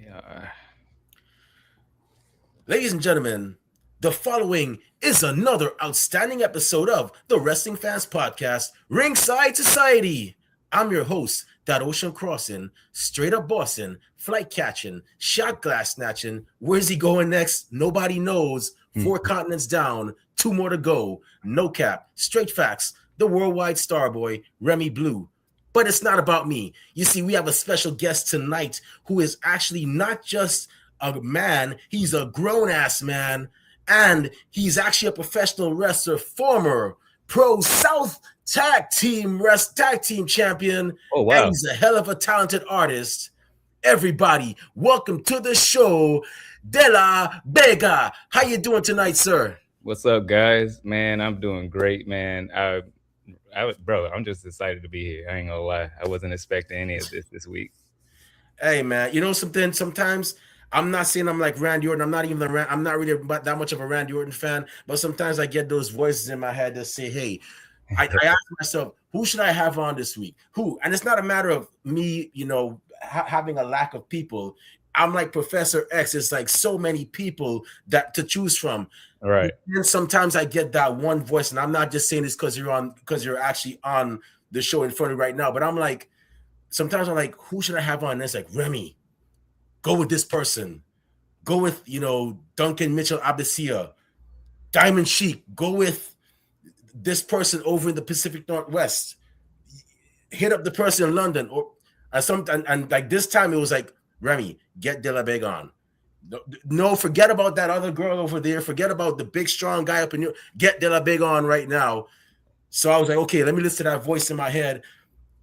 Yeah. Ladies and gentlemen, the following is another outstanding episode of the Wrestling Fans Podcast, Ringside Society. I'm your host, That Ocean Crossing, straight up Boston, flight catching, shot glass snatching. Where's he going next? Nobody knows. Hmm. 4 continents down, 2 more to go. No cap, straight facts. The worldwide starboy, Remy Blue. But it's not about me. You see, we have a special guest tonight who is actually not just a man, he's a grown ass man, and he's actually a professional wrestler, former Pro South tag team champion, Oh and wow. he's a hell of a talented artist. Everybody, welcome to the show, De La Vega. How you doing tonight, sir? What's up, guys? Man, I'm doing great, man. Bro, I'm just excited to be here. I ain't gonna lie. I wasn't expecting any of this week. Hey man, you know something? Sometimes I'm not saying I'm like Randy Orton. I'm not really that much of a Randy Orton fan. But sometimes I get those voices in my head that say, "Hey," I ask myself, "Who should I have on this week? Who?" And it's not a matter of me, having a lack of people. I'm like Professor X. It's like so many people that to choose from. All right. And sometimes I get that one voice, and I'm not just saying this because you're actually on the show in front of me right now. But I'm like, sometimes I'm like, who should I have on? And it's like Remy, go with this person. Go with Duncan Mitchell Abasia, Diamond Sheik. Go with this person over in the Pacific Northwest. Hit up the person in London, and like this time it was like Remy, get De La Vega on. No, forget about that other girl over there. Forget about the big strong guy up in you. Get De La Vega on right now. So I was like, okay, let me listen to that voice in my head,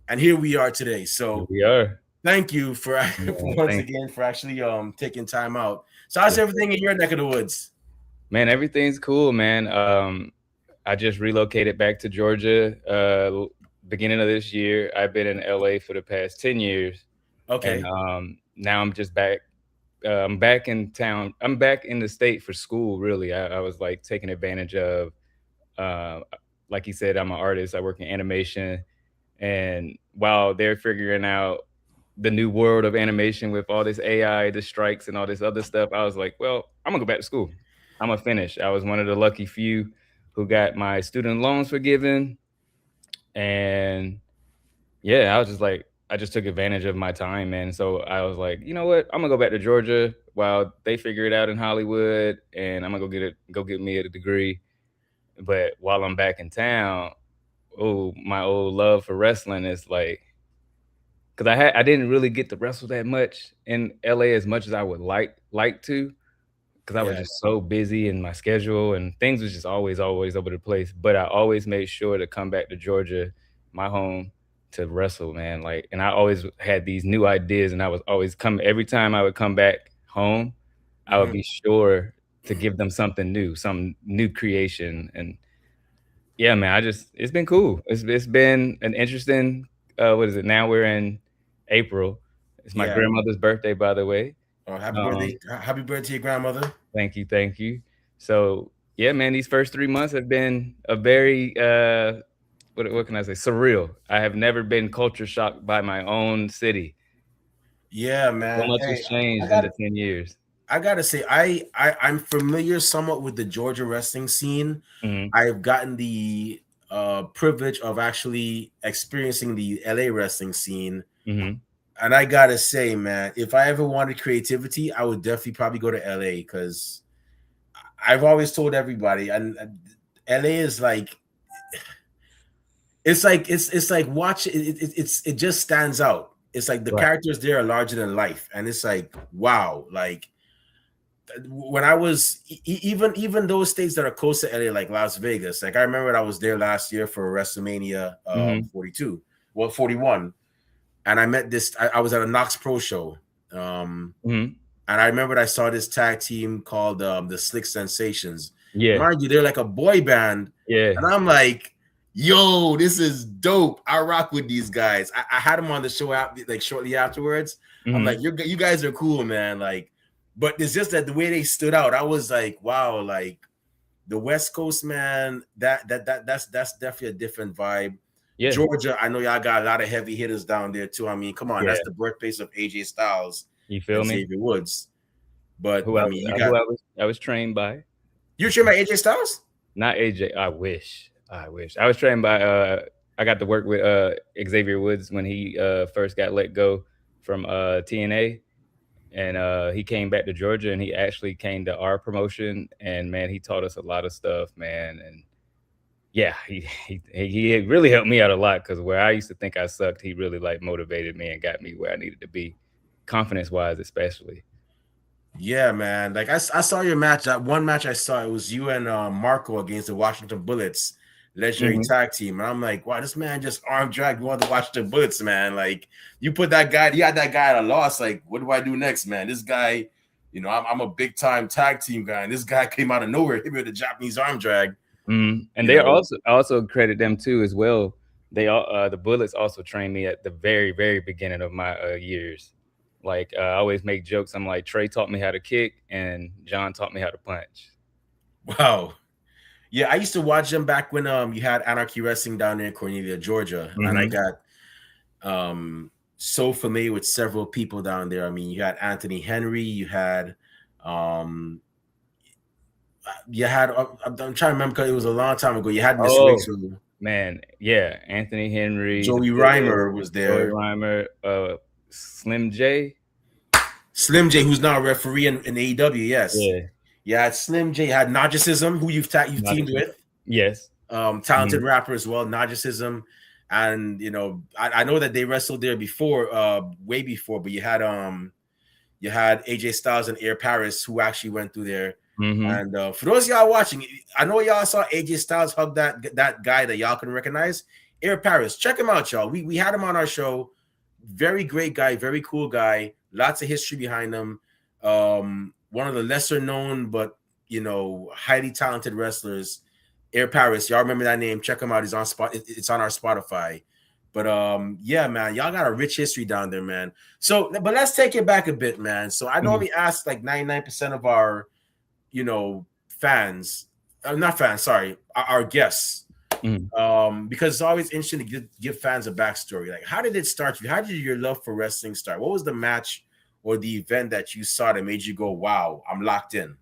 and here we are today. Here So we are. thank you for Man, once thank again for actually taking time out. So how's you. everything in your neck of the woods? Man, everything's cool, man. I just relocated back to Georgia beginning of this year. I've been in LA for the past 10 years. And Okay. now I'm just back. I'm back in town. I'm back in the state for school, really. I was like taking advantage of, uh, like you said, I'm an artist. I work in animation. And while they're figuring out the new world of animation with all this AI, the strikes, and all this other stuff, I was like, well, I'm going to go back to school. I'm going to finish. I was one of the lucky few who got my student loans forgiven. And yeah, I was just like, I just took advantage of my time, man. So I was like, you know what? I'm gonna go back to Georgia while they figure it out in Hollywood, and I'm gonna go get me a degree. But while I'm back in town, oh, my old love for wrestling is like, because I didn't really get to wrestle that much in LA as much as I would like to, because I was Yeah. just so busy in my schedule and things was just always over the place. But I always made sure to come back to Georgia, my home, to wrestle, man. Like, and I always had these new ideas, and I was always come every time I would come back home, I would Mhm. be sure to give them something new, some new creation. And yeah, man, it's been cool. It's been an interesting what is it? Now we're in April. It's my Yeah. grandmother's birthday, by the way. Oh, happy birthday! Um, Happy birthday, to your grandmother. Thank you, thank you. So yeah, man, these first 3 months have been a very what can I say? Surreal. I have never been culture shocked by my own city. Yeah, So man. much Hey, has I changed in got the 10 years. I gotta say, I'm familiar somewhat with the Georgia wrestling scene. Hmm. I've gotten the privilege of actually experiencing the LA wrestling scene. Hmm. And I gotta say, man, if I ever wanted creativity, I would definitely probably go to LA because I've always told everybody, and LA is like it's like watch it just stands out. It's like the Right. characters there are larger than life, and it's like wow, like when I was even those states that are close to LA, like Las Vegas. Like I remember I was there last year for WrestleMania Hmm. 42, well 41, and I met this. I was at a Knox Pro show, um, Hmm. and I remembered I saw this tag team called the Slick Sensations. Yeah. Mind you, they're like a boy band, Yeah. and I'm like, "Yo, this is dope! I rock with these guys." I had them on the show out like shortly afterwards. I'm like, Hmm. You guys are cool, man." Like, but it's just that the way they stood out, I was like, "Wow!" Like the West Coast, man. That's definitely a different vibe. Yeah. Georgia, I know y'all got a lot of heavy hitters down there too. I mean, come on, Yeah. that's the birthplace of AJ Styles. You feel and me? Xavier Woods. But Who I I mean, you got who I was trained by. you trained by AJ Styles? Not AJ. I wish. I wish. I was trained by I got to work with Xavier Woods when he first got let go from TNA, and he came back to Georgia, and he actually came to our promotion, and man, he taught us a lot of stuff, man. And yeah, he really helped me out a lot, because where I used to think I sucked, he really like motivated me and got me where I needed to be, confidence wise especially. Yeah, man. Like I saw your match. That one match I saw, it was you and Marco against the Washington Bullets, legendary Hmm. tag team. And I'm like, wow, this man just arm dragged one of the Washington Bullets, man. Like you put that guy, you had that guy at a loss. Like, what do I do next, man? This guy, I'm a big time tag team guy, and this guy came out of nowhere, hit me with a Japanese arm drag. And You they know, also credit them too as well. They all the Bullets also trained me at the very beginning of my years. Like I always make jokes. I'm like, Trey taught me how to kick, and John taught me how to punch. wow. Yeah, I used to watch them back when you had Anarchy Wrestling down there in Cornelia, Georgia, and I Hmm. got so familiar with several people down there. I mean, you had Anthony Henry, um you had I'm trying to remember because it was a long time ago. You had Miss Oh Rachel, man, yeah, Anthony Henry, the Joey Bullets, Reimer was Joey there, Reimer, Slim J. Slim J, who's now a referee in AEW. Yes, Yeah, you had Slim J, you had Narcissism, who you've not teamed just, with, yes. talented Mhm. rapper as well, Narcissism. And I know that they wrestled there before, way before, but you had AJ Styles and Air Paris who actually went through there. Mhm. And for those of y'all watching, I know y'all saw AJ Styles hug that guy that y'all can recognize, Air Paris. Check him out, y'all. We had him on our show. Very great guy, very cool guy. Lots of history behind him. One of the lesser known but highly talented wrestlers, Air Paris. Y'all remember that name? Check him out. He's on spot. It's on our Spotify. But yeah, man, y'all got a rich history down there, man. So, but let's take it back a bit, man. So I Mhm. normally ask like 99% of our, fans, not fans, sorry, our guests, Mhm. because it's always interesting to give fans a backstory. Like, how did it start? How did your love for wrestling start? What was the match or the event that you saw that made you go, "Wow, I'm locked in"?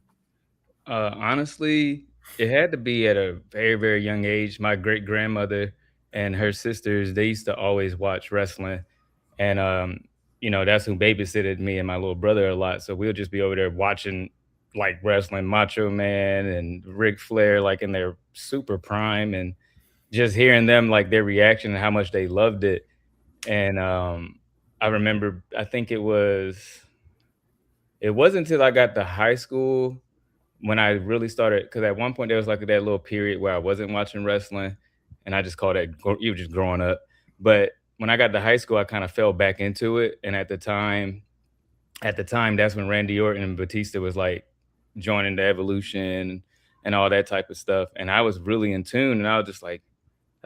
Honestly, it had to be at a very young age. My great grandmother and her sisters, they used to always watch wrestling, and that's who babysitted me and my little brother a lot. So we'll just be over there watching like wrestling, Macho Man and Ric Flair, like in their super prime, and just hearing them like their reaction and how much they loved it. And I remember, I think it wasn't until I got to high school when I really started, because at one point there was like that little period where I wasn't watching wrestling, and I just called that you were just growing up. But when I got to high school, I kind of fell back into it, and at the time, that's when Randy Orton and Batista was like joining the Evolution and all that type of stuff, and I was really in tune, and I was just like,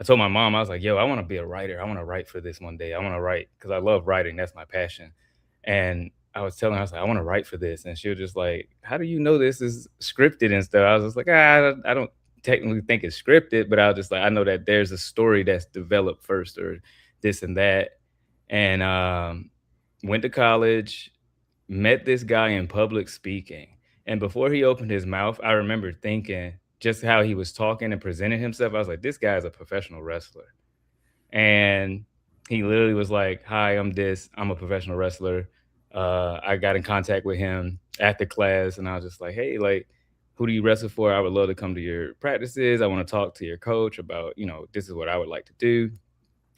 I told my mom, I was like, "Yo, I want to be a writer. I want to write for this one day. I want to write because I love writing. That's my passion." And I was telling her, I was like, "I want to write for this," and she was just like, "How do you know this is scripted and stuff?" I was just like, I don't technically think it's scripted, but I was just like, I know that there's a story that's developed first, or this and that." And went to college, met this guy in public speaking, and before he opened his mouth, I remember thinking just how he was talking and presenting himself. I was like, "This guy is a professional wrestler." And he literally was like, "Hi, I'm this. I'm a professional wrestler." I got in contact with him after class, and I was just like, "Hey, like, who do you wrestle for? I would love to come to your practices. I want to talk to your coach about, this is what I would like to do."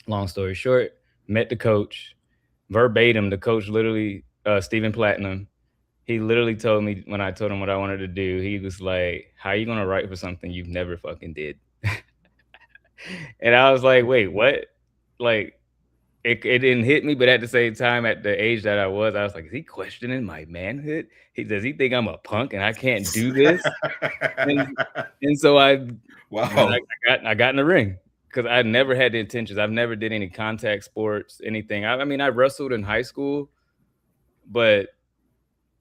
Long story short, met the coach verbatim. The coach literally, Stephen Platinum, he literally told me when I told him what I wanted to do, he was like, "How you gonna write for something you've never fucking did?" And I was like, "Wait, what?" Like, it didn't hit me, but at the same time, at the age that I was like, "Is he questioning my manhood? Does he think I'm a punk and I can't do this?" And so Wow, I got in the ring, because I never had the intentions. I've never did any contact sports, anything. I mean, I wrestled in high school, but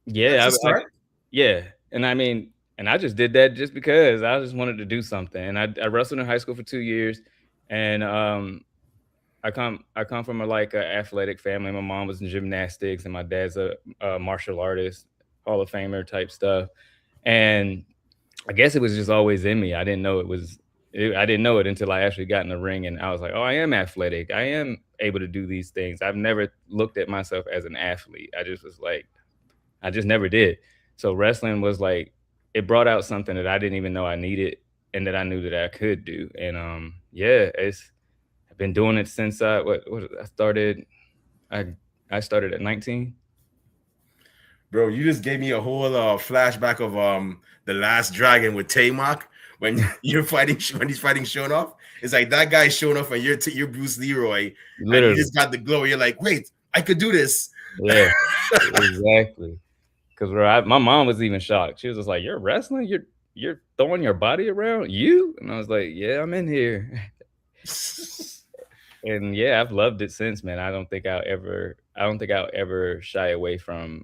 that's yeah, a start. yeah, and I mean, and I just did that just because I just wanted to do something, and I wrestled in high school for 2 years, and, I come from a like a athletic family. My mom was in gymnastics, and my dad's a martial artist, Hall of Famer type stuff. And I guess it was just always in me. I didn't know it was. I didn't know it until I actually got in the ring, and I was like, "Oh, I am athletic. I am able to do these things." I've never looked at myself as an athlete. I just was like, I just never did. So wrestling was like, it brought out something that I didn't even know I needed, and that I knew that I could do. And yeah, it's I've been doing it since what I started. I I started at 19. Bro, you just gave me a whole flashback of the Last Dragon with Tamok when you're fighting when he's fighting Shonoff. It's like that guy's showing off and you're Bruce Leroy and you Literally, just got the glow. You're like, wait, I could do this. yeah, exactly. Because my mom was even shocked. She was just like, "You're wrestling? You're throwing your body around? You?" And I was like, "Yeah, I'm in here." And yeah, I've loved it since, man. I don't think I'll ever shy away from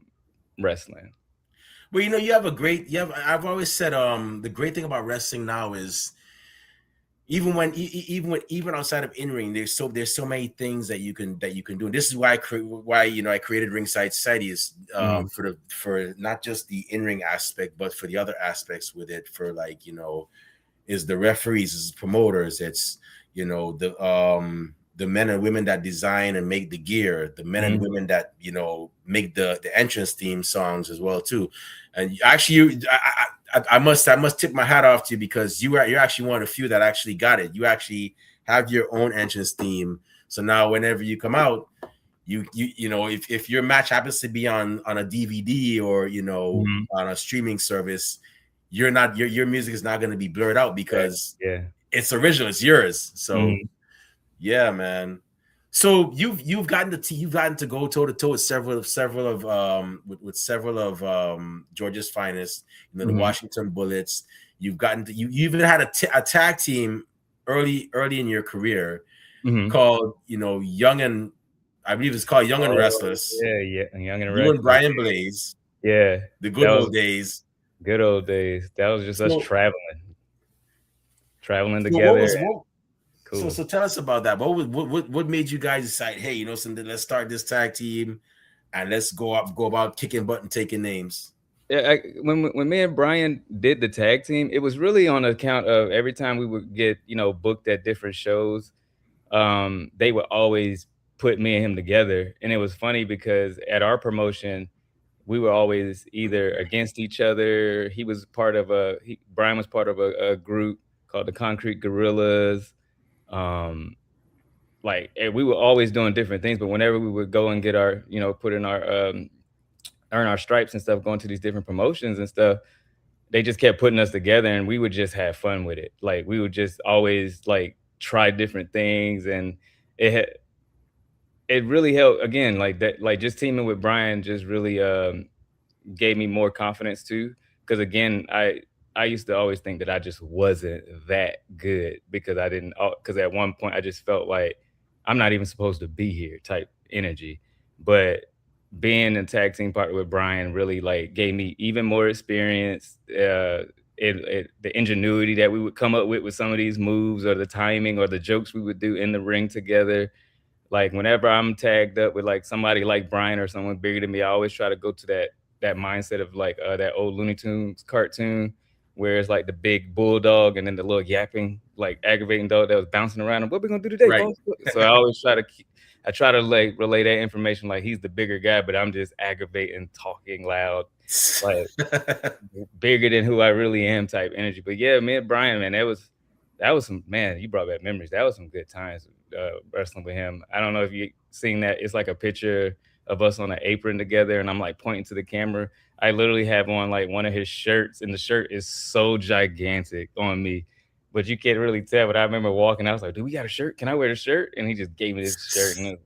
wrestling. Well, I've always said the great thing about wrestling now is even outside of in ring, there's so many things that you can do. And this is why I created Ringside Society is Mhm, for not just the in ring aspect, but for the other aspects with it. For like is the referees, is promoters, it's the men and women that design and make the gear, the men and mhm, women that make the entrance theme songs as well too. And actually, I must tip my hat off to you because you're actually one of the few that actually got it. You actually have your own entrance theme. So now whenever you come out, if your match happens to be on a DVD or mhm. on a streaming service, you're not your music is not going to be blurred out Right, because yeah. it's original, it's yours. So Mhm, yeah, man. So you've gotten to go toe to toe with several of several of Georgia's finest, the mhm, Washington Bullets. You even had a tag team early in your career mhm. called Young and I believe it's called Young and Oh, Restless. yeah, yeah, Young and You and Restless. Brian Blaze, Yeah, the good that old was days. good old days. That was just us So traveling so what together. was what so Cool. so tell us about that. What made you guys decide, hey, something, let's start this tag team and let's go about kicking butt and taking names. Yeah, when me and Brian did the tag team, it was really on account of every time we would get, booked at different shows, they would always put me and him together, and it was funny because at our promotion, we were always either against each other. Brian was part of a group called the Concrete Gorillas. Um, and we were always doing different things, but whenever we would go and get our, put in our earn our stripes and stuff, going to these different promotions and stuff, they just kept putting us together and we would just have fun with it. Like we would just always like try different things and it had, it really helped again, like that, like just teaming with Brian just really gave me more confidence too. Because again, I used to always think that I just wasn't that good because I didn't. Because at one point I just felt like I'm not even supposed to be here type energy. But being a tag team partner with Brian really like gave me even more experience. The ingenuity that we would come up with some of these moves or the timing or the jokes we would do in the ring together, like, whenever I'm tagged up with, like, somebody like Brian or someone bigger than me, I always try to go to that mindset of, like, that old Looney Tunes cartoon where it's, like, the big bulldog and then the little yapping, like, aggravating dog that was bouncing around him. "What we gonna do today, Right. boss?" So I always try to, like, relay that information like he's the bigger guy, but I'm just aggravating, talking loud, like bigger than who I really am type energy. But yeah, me and Brian, man, that was some man, you brought back memories. That was some good times wrestling with him. I don't know if you seen that. It's like a picture of us on an apron together, and I'm like pointing to the camera. I literally have on like one of his shirts, and the shirt is so gigantic on me. But you can't really tell. But I remember walking, I was like, "Dude, we got a shirt? Can I wear the shirt?" And he just gave me this shirt, and it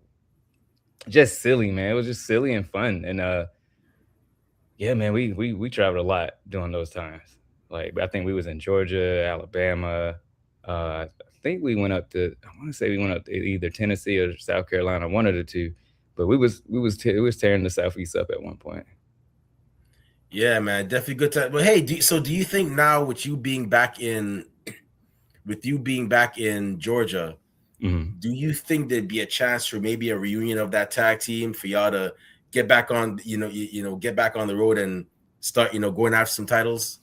was just silly, man. It was just silly and fun. And yeah, man, we traveled a lot during those times. Like, I think we was in Georgia, Alabama. I think we went up to. I want to say we went up to either Tennessee or South Carolina, one of the two. But we was tearing the Southeast up at one point. Yeah, man, definitely good time. But hey, do you think now with you being back in Georgia, Mhm. Do you think there'd be a chance for maybe a reunion of that tag team for y'all to get back on, get back on the road and start, going after some titles?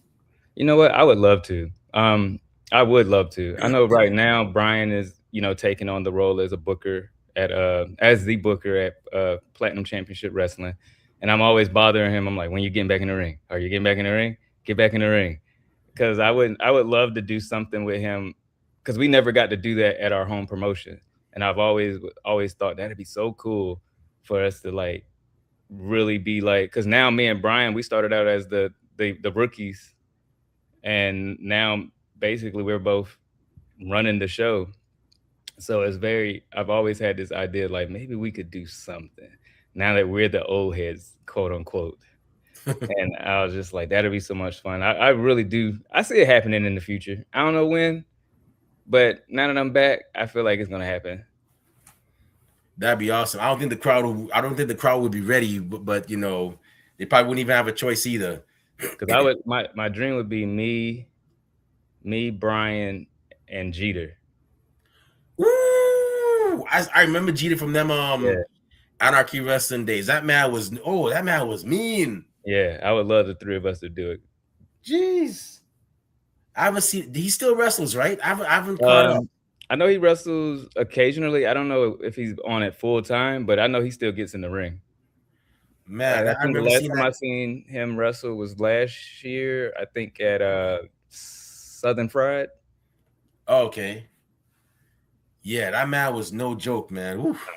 You know what? I would love to. I would love to. I know right now Brian is, taking on the role as a booker as the booker at Platinum Championship Wrestling. And I'm always bothering him. I'm like, when you getting back in the ring? Are you getting back in the ring? Get back in the ring. Because I would love to do something with him because we never got to do that at our home promotion. And I've always thought that'd be so cool for us to like really be like, because now me and Brian, we started out as the rookies, and now basically we're both running the show. So I've always had this idea like maybe we could do something now that we're the old heads, quote unquote. And I was just like, that'd be so much fun. I really do. I see it happening in the future. I don't know when, but now that I'm back, I feel like it's gonna happen. That'd be awesome. I don't think the crowd would be ready, but they probably wouldn't even have a choice either. Because I would my dream would be me, Brian, and Jeter. Ooh, I remember Jeter from them Yeah, Anarchy Wrestling days. That man was mean. yeah. I would love the three of us to do it. Jeez. I haven't seen he still wrestles, right? I haven't caught up. Um, I know he wrestles occasionally. I don't know if he's on it full time, but I know he still gets in the ring. Man, I I think the remember last seeing time that. I seen him wrestle was last year. I think at Southern Fried. Oh, okay. Yeah, that man was no joke, man. Oof,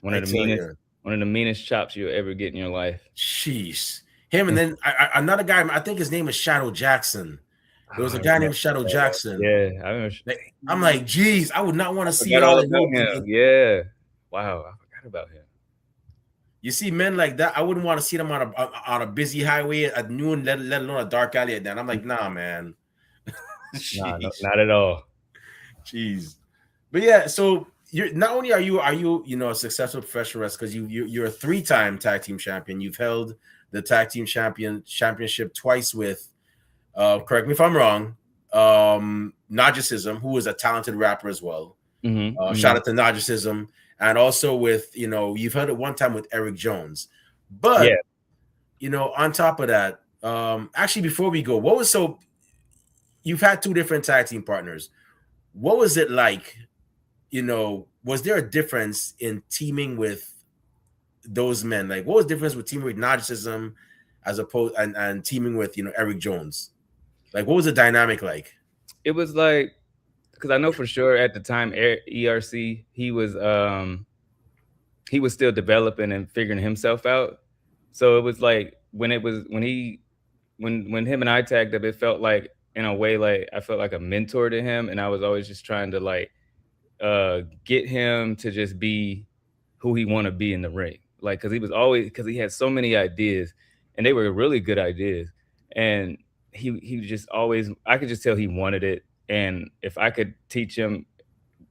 One I of the tell meanest, you. one of the meanest chops you'll ever get in your life. Sheesh. Him and then another guy, I think his name is Shadow Jackson. There Oh, was I a guy remember named Shadow that. Jackson. Yeah, I remember. Like, I'm like, geez, I would not want I to see forgot y'all all in about no. him. Yeah. Wow, I forgot about him. You see men like that, I wouldn't want to see them on a busy highway at noon, let alone a dark alley at that. I'm like, nah, man. Nah, no, Jeez, not at all. jeez. But yeah, so you're not only are you a successful professional wrestler because you're a 3-time tag team champion. You've held the tag team championship twice with correct me if I'm wrong, Narcissism, who is a talented rapper as well. Hmm. Shout Hmm. out to Narcissism, and also with you've heard it one time with Eric Jones, but Yeah, on top of that, actually before we go, what was so you've had 2 different tag team partners. What was it like? Was there a difference in teaming with those men? Like, what was the difference with teaming with Narcissism as opposed and teaming with Eric Jones? Like, what was the dynamic like? it was like because I know for sure at the time ERC he was still developing and figuring himself out. So it was like when him and I tagged up, it felt like in a way like I felt like a mentor to him, and I was always just trying to like get him to just be who he want to be in the ring. Like because he had so many ideas, and they were really good ideas, and he just always I could just tell he wanted it, and if I could teach him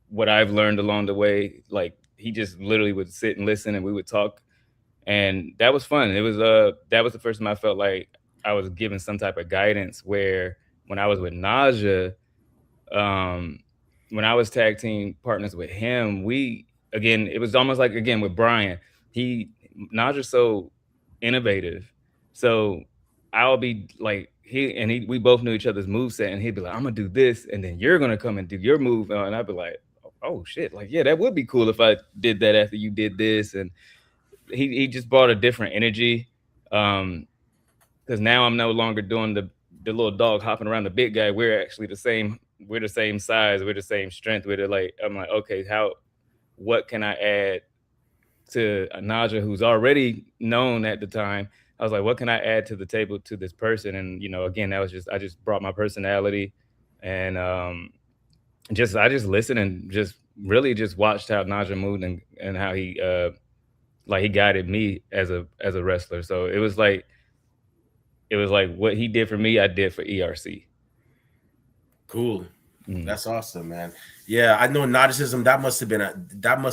what I've learned along the way, like he just literally would sit and listen, and we would talk, and that was fun. That was the first time I felt like I was given some type of guidance. Where when I was with Naja, um, when I was tag team partners with him, it was almost like again with Brian. He Naja's so innovative, so I'll be like we both knew each other's moveset, and he'd be like, "I'm gonna do this, and then you're gonna come and do your move," and I'd be like, "Oh shit, like yeah, that would be cool if I did that after you did this," and he just brought a different energy. Because now I'm no longer doing the little dog hopping around the big guy. We're actually the same. We're the same size. We're the same strength. I'm like, okay, what can I add to a Naja who's already known at the time? I was like, what can I add to the table to this person? And again, I just brought my personality, and I just listened and just really just watched how Naja moved, and how he guided me as a wrestler. So it was like what he did for me, I did for ERC. Cool. Mm. That's awesome, man. Yeah, I know Narcissism. That must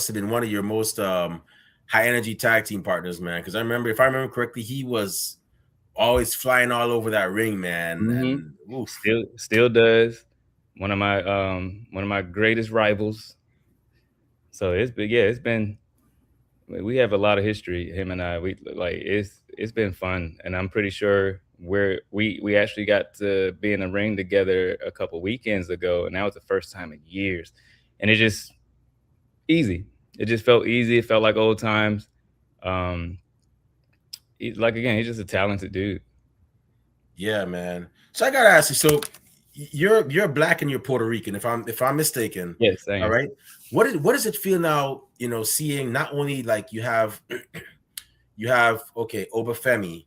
have been one of your most high energy tag team partners, man. Because if I remember correctly, he was always flying all over that ring, man. Mhm. And oof, Still does. One of my greatest rivals. So it's been yeah, it's been we have a lot of history, him and I. We like it's been fun, and I'm pretty sure we actually got to be in the ring together a couple weekends ago, and that was the first time in years, and it just easy. It just felt easy. It felt like old times. Um, like again, he's just a talented dude. Yeah, man. So I gotta ask you. So you're black and you're Puerto Rican, if I'm mistaken. Yes, All same. right. What does it feel now? Seeing not only like you have okay Obafemi,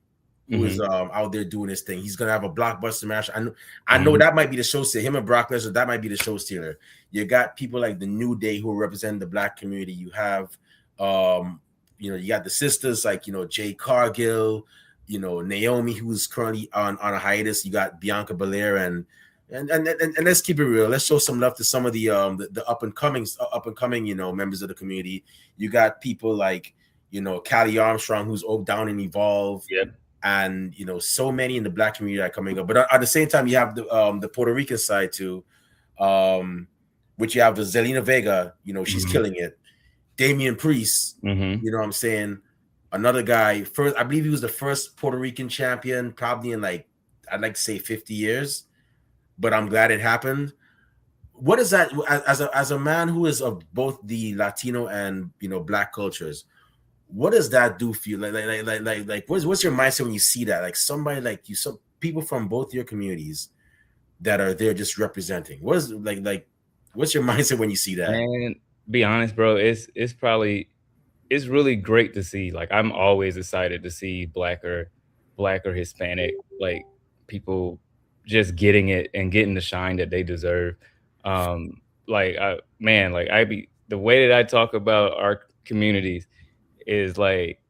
who is Hmm. out there doing his thing. He's gonna have a blockbuster match. I know Hmm. that might be the show stealer. Him and Brock Lesnar, that might be the show stealer. You got people like the New Day who represent the black community. You have you got the sisters like Jay Cargill, Naomi, who's currently on a hiatus. You got Bianca Belair and let's keep it real. Let's show some love to some of the up and coming members of the community. You got people like Callie Armstrong, who's down and Evolve, Yep. and so many in the black community are coming up. But at the same time, you have the Puerto Rican side too, um, which you have the Zelina Vega. She's Hmm. killing it. Damian Priest, Hmm. what I'm saying. Another guy, first, I believe he was the first Puerto Rican champion, probably in like I'd like to say 50 years, but I'm glad it happened. What is that as a man who is of both the Latino and black cultures? What does that do for you? Like what's your mindset when you see that? Like somebody like you, some people from both your communities that are there just representing. What is like what's your mindset when you see that? Man, be honest, bro. It's probably it's really great to see. Like I'm always excited to see black or Hispanic like people just getting it and getting the shine that they deserve. Man, like I be the way that I talk about our communities is like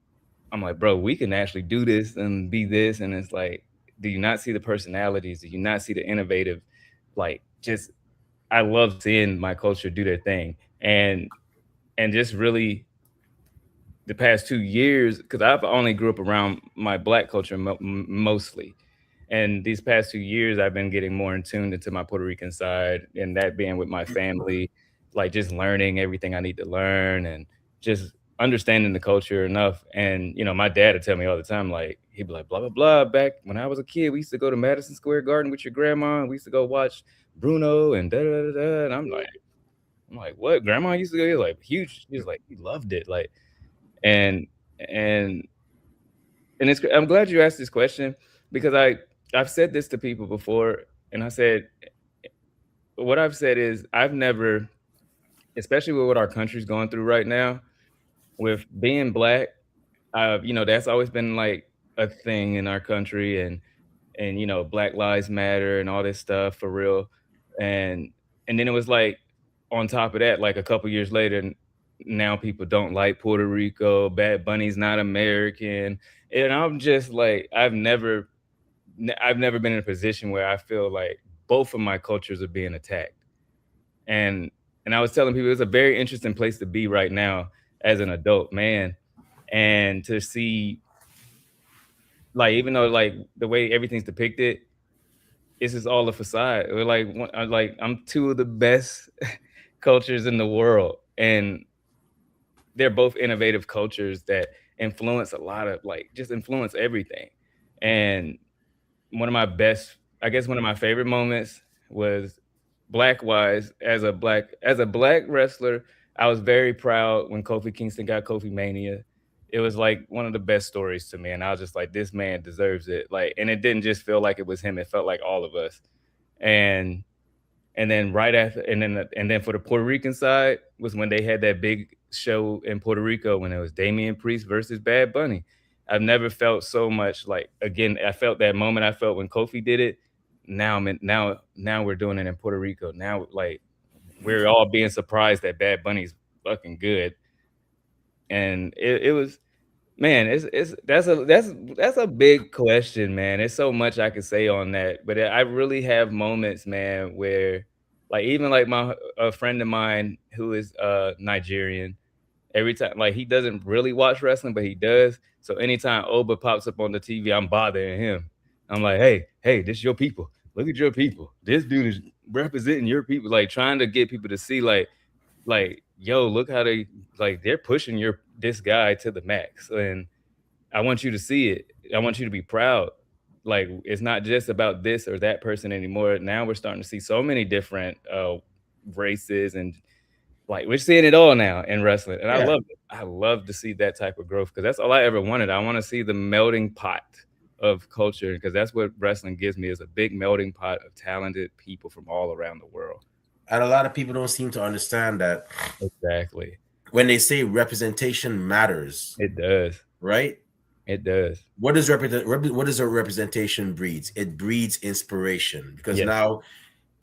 I'm like, bro, we can actually do this and be this, and it's like, do you not see the personalities? Do you not see the innovative? Like, just I love seeing my culture do their thing, and just really the past 2 years, because I've only grew up around my black culture mostly. And these past 2 years, I've been getting more in tune into my Puerto Rican side, and that being with my family, like just learning everything I need to learn and just understanding the culture enough. And, my dad would tell me all the time, like, he'd be like, blah, blah, blah. Back when I was a kid, we used to go to Madison Square Garden with your grandma, and we used to go watch Bruno and da da da da. And I'm like, what? Grandma used to go? He's like, huge. He was like, he loved it. Like, and and I'm glad you asked this question because I've said this to people before, and I said what I've said is I've never, especially with what our country's going through right now, with being black, that's always been like a thing in our country, and Black Lives Matter and all this stuff for real, and and then it was like on top of that, like a couple years later, now people don't like Puerto Rico. Bad Bunny's not American, and I'm just like I've never been in a position where I feel like both of my cultures are being attacked. And I was telling people it's a very interesting place to be right now as an adult man. And to see like even though like the way everything's depicted, it's just all a facade. We're like I'm two of the best cultures in the world. And they're both innovative cultures that influence a lot of like just influence everything. And I guess one of my favorite moments was black wise as a black wrestler. I was very proud when Kofi Kingston got Kofi Mania. It was like one of the best stories to me, and I was just like, this man deserves it. Like, and it didn't just feel like it was him; it felt like all of us. And then right after, and then for the Puerto Rican side was when they had that big show in Puerto Rico when it was Damian Priest versus Bad Bunny. I've never felt so much like again. I felt that moment I felt when Kofi did it. Now we're doing it in Puerto Rico. Now like we're all being surprised that Bad Bunny's fucking good, and it was man. It's that's a big question, man. There's so much I could say on that, but I really have moments, man, where like even like my a friend of mine who is Nigerian. Every time, like he doesn't really watch wrestling, but he does. So anytime Oba pops up on the TV, I'm bothering him. I'm like, hey, this your people. Look at your people. This dude is representing your people, like trying to get people to see, like yo, look how they like they're pushing your this guy to the max, and I want you to see it. I want you to be proud. Like it's not just about this or that person anymore. Now we're starting to see so many different races and like we're seeing it all now in wrestling, and I Yeah. love it. I love to see that type of growth because that's all I ever wanted. I want to see the melting pot of culture because that's what wrestling gives me is a big melting pot of talented people from all around the world. And a lot of people don't seem to understand that Exactly. when they say representation matters, It does. right? It does. What does a representation breeds? It breeds inspiration because Yes. now,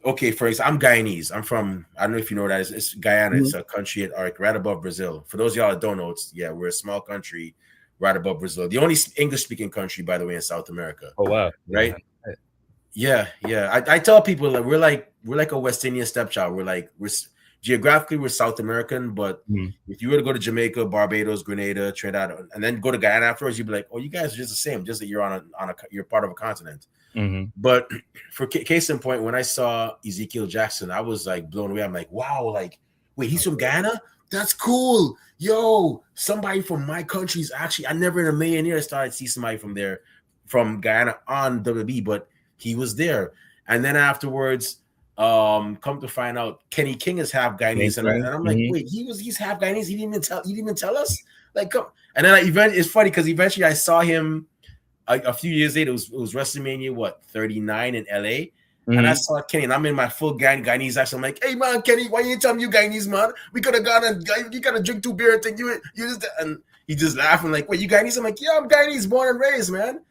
okay, for example, I'm Guyanese. I'm from, I don't know if you know that, it's Guyana. Mhm. It's a country right above Brazil. For those of y'all that don't know, it's, yeah, we're a small country right above Brazil. The only English speaking country, by the way, in South America, Oh wow. Did right? not know that. Yeah, yeah. I tell people that we're like a West Indian stepchild. Geographically we're South American, but Mhm. if you were to go to Jamaica, Barbados, Grenada, Trinidad, and then go to Guyana afterwards, you'd be like, oh, you guys are just the same, just that you're you're part of a continent. Mhm. But for case in point, when I saw Ezekiel Jackson, I was like blown away. I'm like, wow, like, wait, he's from Guyana? That's cool. Yo, somebody from my country is actually, I never in a million years started to see somebody from there, from Guyana on WB, but he was there. And then afterwards, come to find out Kenny King is half Guyanese. And, Thinking. I'm like, Mhm. wait, he's half Guyanese. He didn't even tell us. Like, come. And then it's funny because eventually I saw him a few years later. It was WrestleMania, what, 39 in LA. And I Mhm. saw Kenny, and I'm in my full Guyanese accent. I'm like, hey man, Kenny, why you ain't telling you Guyanese, man? We could have gone and you gotta drink 2 beer and think you just, and he just laughing like, wait, you Guyanese? I'm like, yeah, I'm Guyanese, born and raised, man.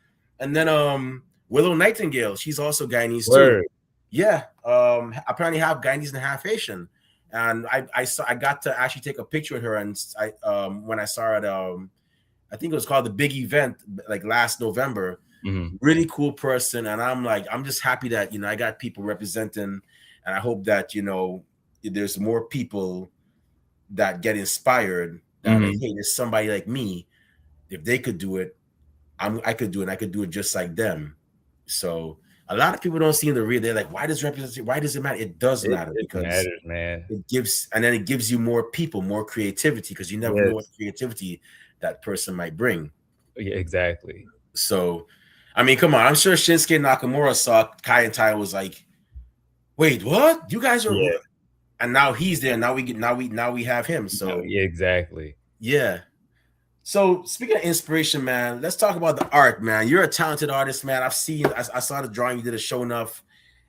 And then Willow Nightingale, she's also Guyanese too. Word. Yeah. Apparently half Guyanese and half Haitian. And I got to actually take a picture with her, and when I saw her at I think it was called the Big Event, like last November. Mhm. Really cool person, and I'm like, I'm just happy that I got people representing, and I hope that there's more people that get inspired. That like, Mhm. hey, there's somebody like me. If they could do it, I could do it. And I could do it just like them. So a lot of people don't seem to read. They're like, why does representation? Why does it matter? It does matter It because matters, man. it gives you more people, more creativity, because you never know what Yes. creativity that person might bring. Yeah, exactly. So, I mean, come on. I'm sure Shinsuke Nakamura saw Kai and Tai was like, "Wait, what? You guys are?" Yeah. And now he's there. Now we have him. No, So yeah, exactly. yeah. So speaking of inspiration, man, let's talk about the art, man. You're a talented artist, man. I saw the drawing you did a show enough,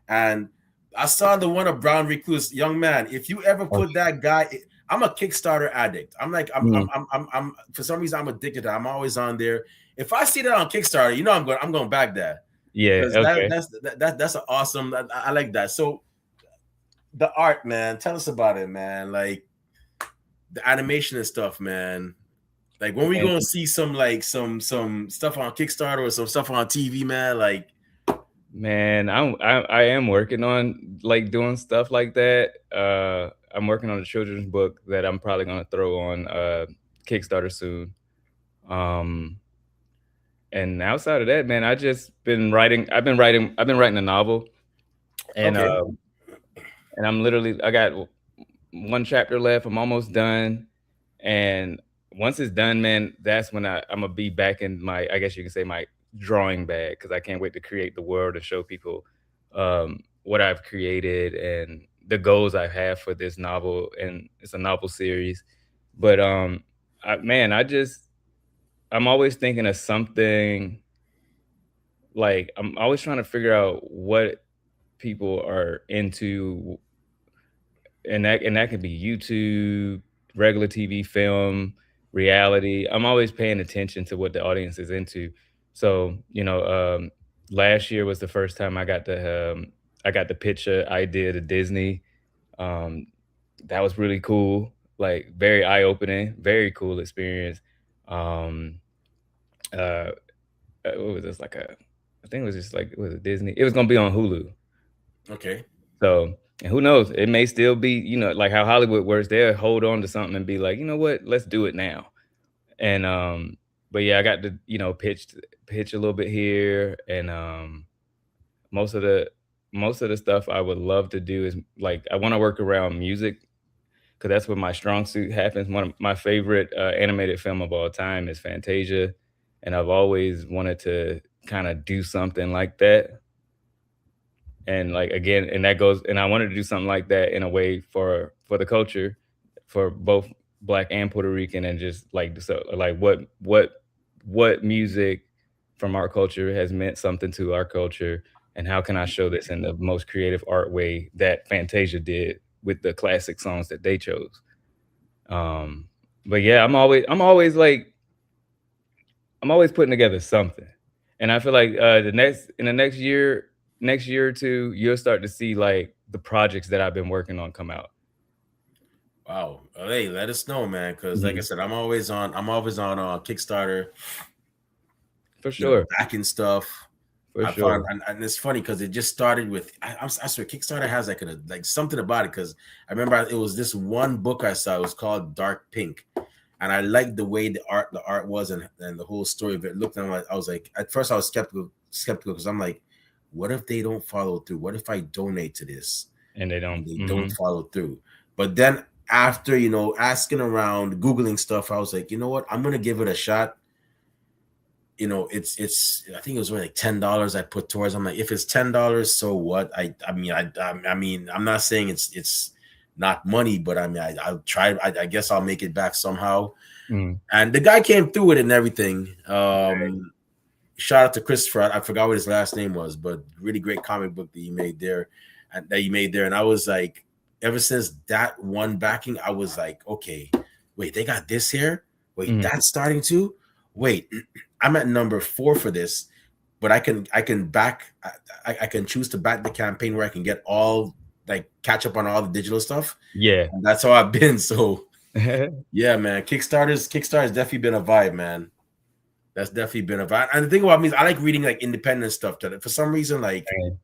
and I saw the one of Brown Recluse, young man. If you ever Oh, put that guy, I'm a Kickstarter addict. I'm like, mhm. I'm for some reason I'm addicted to. I'm always on there. If I see that on Kickstarter, I'm going back there Yeah, because okay. that's an awesome. I like that. So the art, man. Tell us about it, man. Like the animation and stuff, man. Like when we Man, gonna see some like some stuff on Kickstarter or some stuff on TV, man. Like I am working on, like, doing stuff like that. I'm working on a children's book that I'm probably gonna throw on, Kickstarter soon. Um, and outside of that, man, I've been writing a novel, and, okay, I got 1 chapter left, I'm almost done, and once it's done, man, that's when Imma be back in my I guess you can say my drawing bag because I can't wait to create the world and show people, what I've created and the goals I have for this novel, and it's a novel series. But, I'm always thinking of something like, I'm always trying to figure out what people are into, and that could be YouTube, regular TV, film, reality. I'm always paying attention to what the audience is into. So, last year was the first time I got to pitch a idea to Disney. Um, that was really cool, like very eye-opening, very cool experience. Um, uh, what was this like a I think it was just like it was a Disney. It was gonna be on Hulu. okay, So, and who knows? It may still be, like how Hollywood works. They'll hold on to something and be like, you know what? Let's do it now. And but yeah, I got to, pitch a little bit here, and most of the stuff I would love to do is like I want to work around music because that's where my strong suit happens. One of my favorite animated film of all time is Fantasia, and I've always wanted to kind of do something like that. And like again, and that goes, and I wanted to do something like that in a way for the culture, for both Black and Puerto Rican, and just like so like what music from our culture has meant something to our culture, and how can I show this in the most creative art way that Fantasia did with the classic songs that they chose. Um, but yeah, I'm always putting together something, and I feel like the next year or two, you'll start to see like the projects that I've been working on come out. Wow. Hey, let us know, man. Because like I Mhm. said, I'm always on Kickstarter, For sure, backing stuff. for I found, sure. and it's funny because it just started with I swear Kickstarter has like something about it because I remember it was this one book I saw. It was called Dark Pink, and I liked the way the art was and the whole story of it looked. And I was like, at first I was skeptical because I'm like, what if they don't follow through? What if I donate to this And they and don't. they don't Mhm. follow through? But then after asking around, googling stuff, I was like, you know what? I'm gonna give it a shot. It's I think it was like $10 I put towards. I'm like, if it's $10, so what? I mean, I'm not saying it's not money, but I mean, I'll try. I guess I'll make it back somehow. Mhm. And the guy came through with it and everything. Shout out to Christopher. I forgot what his last name was, but really great comic book that he made there, and that he made there. And I was like, ever since that one backing, I was like, okay, wait, they got this here. Wait, Mhm. that's starting to. Wait, I'm at number 4 for this, but I can back. I can choose to back the campaign where I can get all like catch up on all the digital stuff. Yeah. And that's how I've been. So yeah, man, Kickstarter's definitely been a vibe, man. That's definitely been a vibe. And the thing about me is I like reading like independent stuff. For some reason, like Same.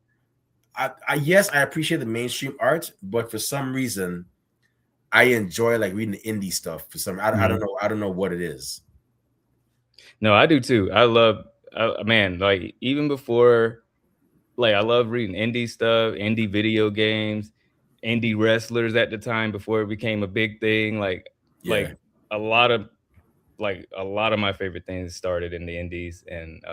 I yes, I appreciate the mainstream art, but for some reason, I enjoy like reading the indie stuff. For some, I don't Mhm. know, I don't know what it is. No, I do too. Man, like even before, like I love reading indie stuff, indie video games, indie wrestlers at the time before it became a big thing. Yeah, Like a lot of a lot of my favorite things started in the indies, and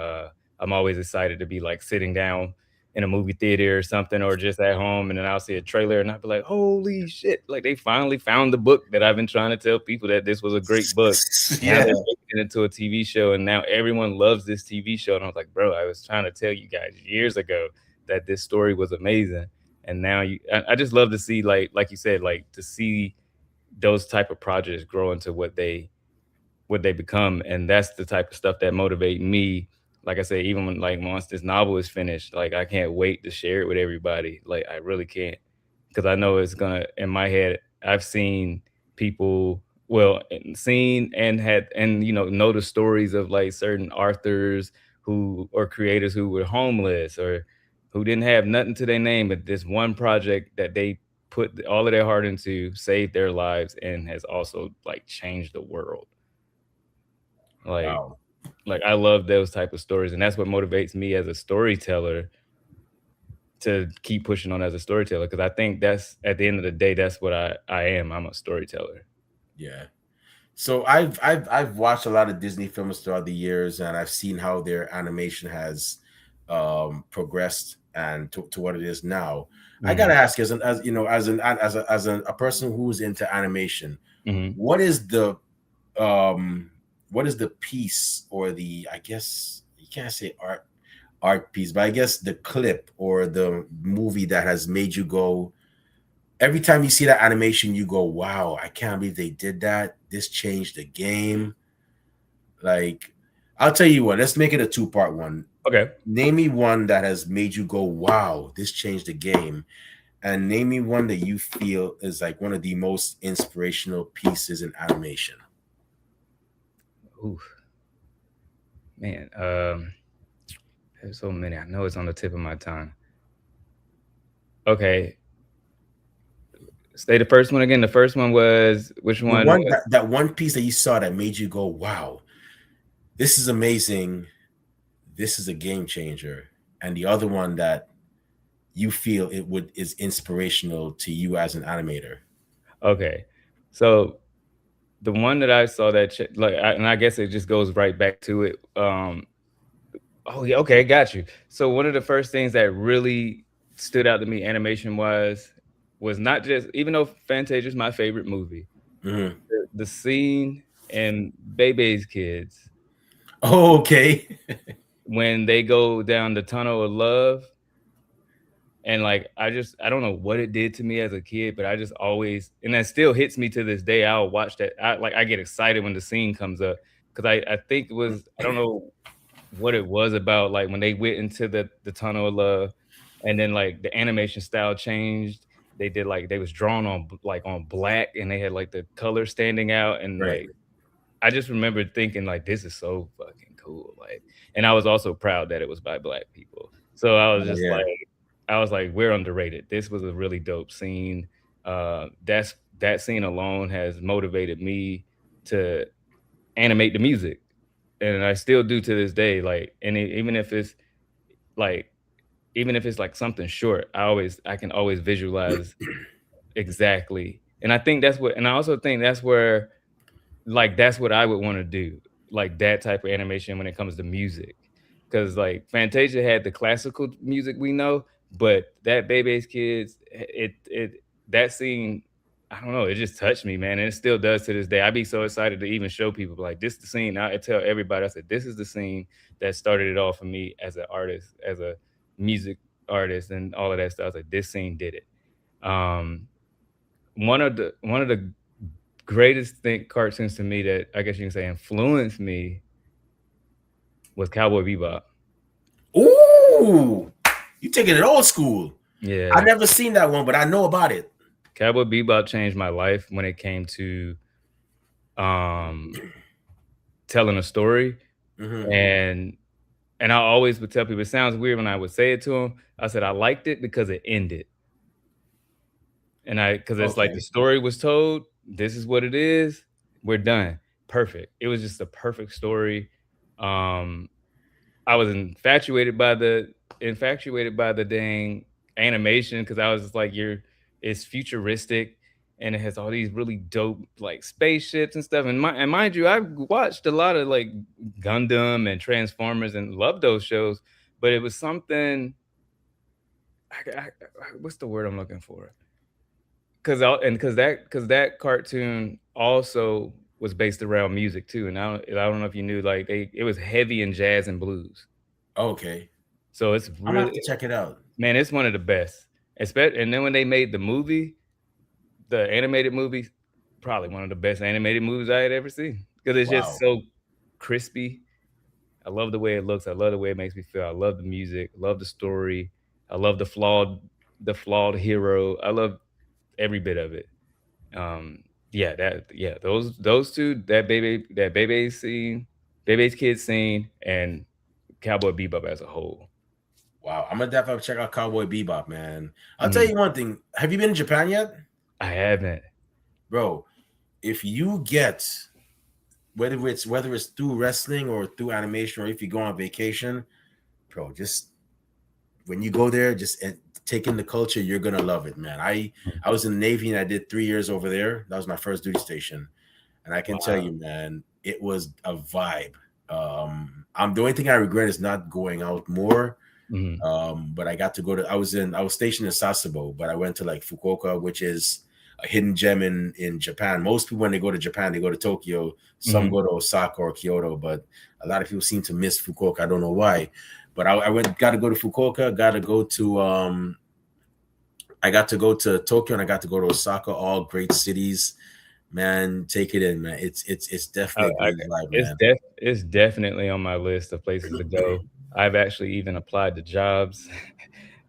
I'm always excited to be like sitting down in a movie theater or something, or just at home, and then I'll see a trailer and I'll be like, "Holy shit!" Like they finally found the book that I've been trying to tell people that this was a great book. Now yeah. they're making it into a TV show, and now everyone loves this TV show. And I was like, "Bro, I was trying to tell you guys years ago that this story was amazing." And now I just love to see like you said, like to see those type of projects grow into what they become, and that's the type of stuff that motivate me. Like I say, even when like once this novel is finished, like I can't wait to share it with everybody. Like I really can't, because I know it's gonna. In my head, I've seen people, well, seen and had, and know the stories of like certain authors who or creators who were homeless or who didn't have nothing to their name, but this one project that they put all of their heart into saved their lives and has also like changed the world. Like Wow. I love those type of stories, and that's what motivates me as a storyteller to keep pushing on as a storyteller. Because I think that's at the end of the day, that's what I am. I'm a storyteller. Yeah. So I've watched a lot of Disney films throughout the years, and I've seen how their animation has progressed and to what it is now. I gotta Mhm, ask, as a person who's into animation, mhm. what is the um what is the piece or the, I guess you can't say art piece, but I guess the clip or the movie that has made you go, every time you see that animation, you go, wow, I can't believe they did that. This changed the game. Like, I'll tell you what, let's make it a two-part one. Okay. Name me one that has made you go, wow, this changed the game. And name me one that you feel is like one of the most inspirational pieces in animation. Ooh, man, there's so many. I know it's on the tip of my tongue. Okay, say the first one again. The first one was which The one one was that one piece that you saw that made you go, wow, this is amazing. This is a game changer. And the other one that you feel it would is inspirational to you as an animator. okay. So the one that I saw that and I guess it just goes right back to it. Oh yeah, okay, got you. So one of the first things that really stood out to me animation was not just, even though Fantasia is my favorite movie, Mhm. the scene in Bebe's Kids Oh, okay. when they go down the tunnel of love. And, like, I don't know what it did to me as a kid, but I just always, and that still hits me to this day. I'll watch that. I get excited when the scene comes up, because I think it was, I don't know what it was about, like, when they went into the tunnel of love, and then, like, the animation style changed. They did, like, they was drawn on like, on black, and they had, like, the color standing out, and, Right. like, I just remember thinking, like, "This is so fucking cool," like, and I was also proud that it was by Black people. So Oh, yeah. I was like, "We're underrated." This was a really dope scene. That scene alone has motivated me to animate the music, and I still do to this day, like, and even if it's, like, like, something short, I can always visualize exactly, and I also think that's where, like, that's what I would wanna do, like, that type of animation when it comes to music, because like, Fantasia had the classical music we know, but that Bebe's Kids, that scene, I don't know, it just touched me, man, and it still does to this day. I'd be so excited to even show people, like, "This the scene." I tell everybody, I said, "This is the scene that started it all for me as an artist, as a music artist, and all of that stuff." I was like, "This scene did it." Um, one of the greatest cartoons to me that I guess you can say influenced me was Cowboy Bebop. Ooh, you taking it old school. I Yeah. never seen that one, but I know about it. Cowboy Bebop changed my life when it came to, um, telling a story, Mhm. and I always would tell people, it sounds weird when I would say it to them. I said, "I liked it because it ended." And because it's like the Okay. story was told, this is what it is, we're done. Perfect. It was just a perfect story. Um I was infatuated by the dang animation, because I was just like, "You're it's futuristic, and it has all these really dope, like, spaceships and stuff." And mind you, I've watched a lot of, like, Gundam and Transformers and loved those shows, but it was something, what's the word I'm looking for? Because that cartoon also was based around music too, and I don't know if you knew, like, it was heavy in jazz and blues. Okay. So it's I'm gonna have really, to check it out. man, it's one of the best. And then when they made the movie, the animated movie, probably one of the best animated movies I had ever seen, because it's just Wow. so crispy. I love the way it looks. I love the way it makes me feel. I love the music. I love the story. I love the flawed hero. I love every bit of it. Um, those two, that Bebe's Kids scene, and Cowboy Bebop as a whole. Wow. I'm gonna definitely check out Cowboy Bebop, man. I'll tell Mhm. you one thing. Have you been in Japan yet? I haven't. Bro, if you get whether it's through wrestling or through animation or if you go on vacation, bro, just when you go there, just take in the culture. You're gonna love it, man. I was in the Navy and I did 3 years over there. That was my first duty station, and I can tell Wow. you, man, it was a vibe. I'm the only thing I regret is not going out more. Mhm. But I got to go to. I was stationed in Sasebo, but I went to like Fukuoka, which is a hidden gem in Japan. Most people when they go to Japan, they go to Tokyo. Some Mhm. go to Osaka or Kyoto, but a lot of people seem to miss Fukuoka. I don't know why, but I went got to go to Fukuoka. Got to go to I got to go to Tokyo and I got to go to Osaka. All great cities, man. Take it in, man. It's definitely a I great vibe, man. it's definitely on my list of places to go. I've actually even applied to jobs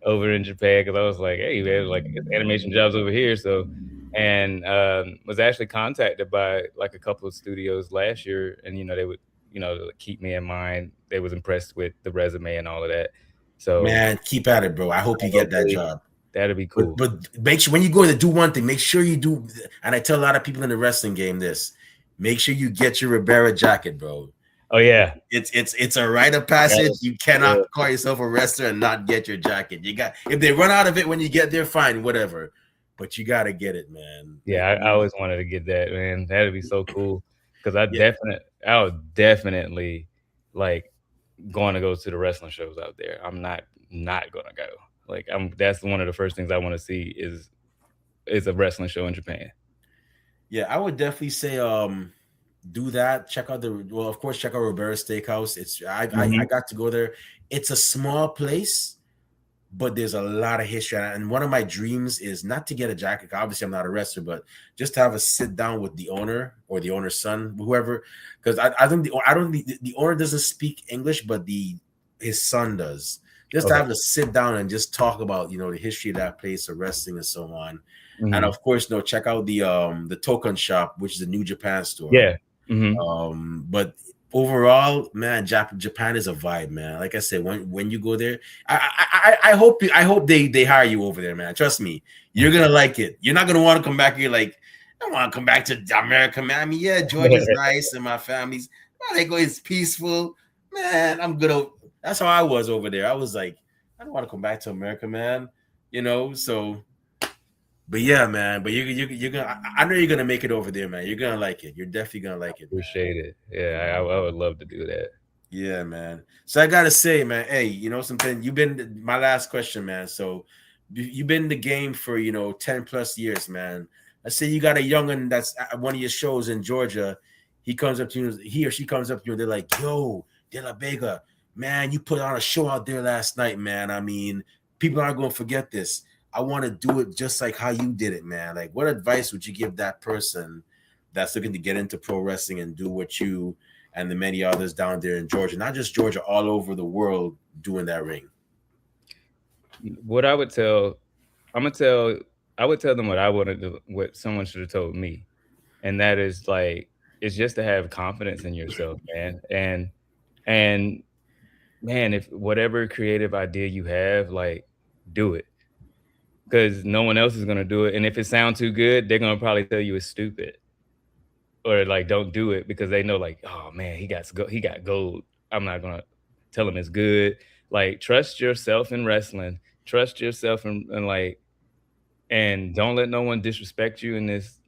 over in Japan, because I was like, "Hey, man, like, it's animation jobs over here." So, and, was actually contacted by, like, a couple of studios last year, and, they would, keep me in mind. They was impressed with the resume and all of that. So, Man, keep at it, bro. I hope you get that hopefully job. that'll be But cool. but make sure when you go to do one thing, make sure you do. And I tell a lot of people in the wrestling game this: make sure you get your Ribera jacket, bro. Oh, yeah. It's a rite of Gotta passage. You yeah. cannot call yourself a wrestler and not get your jacket. You got if they run out of it when you get there, fine, whatever. but you got to get it, man. Yeah, I always wanted to get that, man. That'd be so cool. Cause Yeah, I would definitely like going to go to the wrestling shows out there. I'm not gonna go. Like that's one of the first things I want to see is a wrestling show in Japan. yeah, I would definitely say do that. Check out the well, of course, check out Roberta's Steakhouse. I Mhm. got to go there. It's a small place, but there's a lot of history. And one of my dreams is not to get a jacket. Obviously, I'm not a wrestler, but just to have a sit down with the owner or the owner's son, whoever. Because I think I don't the owner doesn't speak English, but the his son does. Just to Okay. have to sit down and just talk about the history of that place of wrestling and so on. And Mhm. of course, check out the Token Shop, which is a New Japan store. Yeah. Mhm. But overall, man, Japan is a vibe, man. Like I said, when you go there, I hope they hire you over there, man. Trust me, you're gonna like it. You're not gonna want to come back here like I don't want to come back to America, man. I mean, yeah, Georgia's nice and my family's they go it's peaceful, man. I'm good. That's how I was over there. I was like, I don't want to come back to America, man. So but yeah, man. But you're gonna. I know you're gonna make it over there, man. You're gonna like it. You're definitely gonna like it, man. Appreciate it. Yeah, I would love to do that. Yeah, man. So I gotta say, man. Hey, something. You've been my last question, man. So you've been in the game for 10+ years, man. Let's say you got a youngin that's at one of your shows in Georgia. He comes up to you. He or she comes up to you. And they're like, "Yo, De La Vega, man, you put on a show out there last night, man. I mean, people aren't gonna forget this. I want to do it just like how you did it, man. Like, what advice would you give that person that's looking to get into pro wrestling and do what you and the many others down there in Georgia, not just Georgia, all over the world doing that ring?" What I would tell I'm gonna tell I would tell them what I wanted to what someone should have told me. And that is like it's just to have confidence in yourself, man. And man, if whatever creative idea you have, like do it. Because no one else is gonna do it. And if it sounds too good, they're gonna probably tell you it's stupid. Or like don't do it because they know like, oh man, he got gold. I'm not gonna tell him it's good. Like trust yourself in wrestling. Trust yourself in like and don't let no one disrespect you in this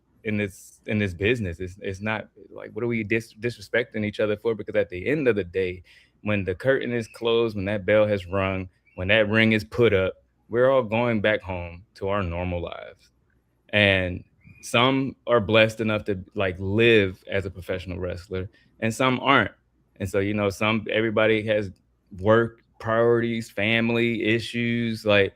business. It's not like what are we disrespecting each other for? Because at the end of the day, when the curtain is closed, when that bell has rung, when that ring is put up, we're all going back home to our normal lives. And some are blessed enough to like live as a professional wrestler, and some aren't. And so, some everybody has work priorities, family issues, like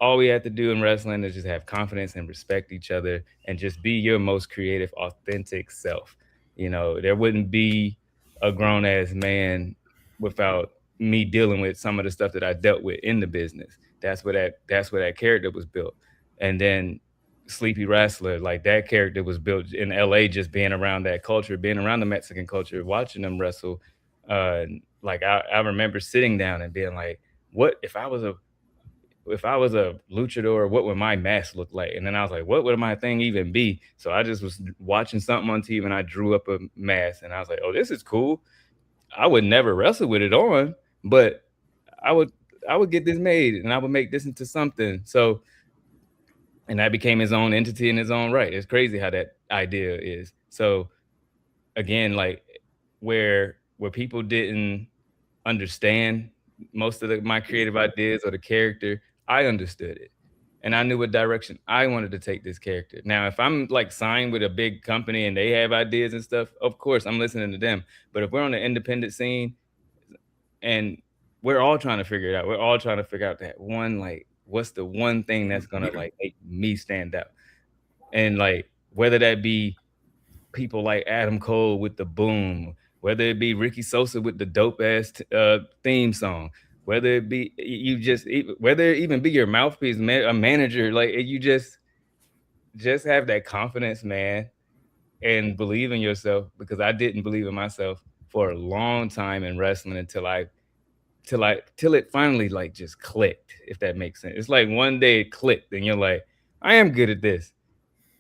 all we have to do in wrestling is just have confidence and respect each other and just be your most creative, authentic self. There wouldn't be a grown ass man without me dealing with some of the stuff that I dealt with in the business. That's where that character was built. And then Sleepy Wrestler, like that character was built in LA, just being around that culture, being around the Mexican culture, watching them wrestle. Like I remember sitting down and being like, what if I was a luchador, what would my mask look like? And then I was like, what would my thing even be? So I just was watching something on TV and I drew up a mask and I was like, oh, this is cool. I would never wrestle with it on, but I would I would get this made and I would make this into something. So and that became his own entity in his own right. It's crazy how that idea is. So again, like where people didn't understand most of my creative ideas or the character, I understood it. And I knew what direction I wanted to take this character. Now, if I'm like signed with a big company and they have ideas and stuff, of course I'm listening to them. But if we're on the independent scene and we're all trying to figure it out, we're all trying to figure out that one, like, what's the one thing that's gonna like make me stand out? And like whether that be people like Adam Cole with the boom, whether it be Ricky Sosa with the dope ass theme song, whether it be whether it even be your mouthpiece, a manager, like you just have that confidence, man, and believe in yourself. Because I didn't believe in myself for a long time in wrestling till it finally like just clicked, if that makes sense. It's like one day it clicked, and you're like, I am good at this.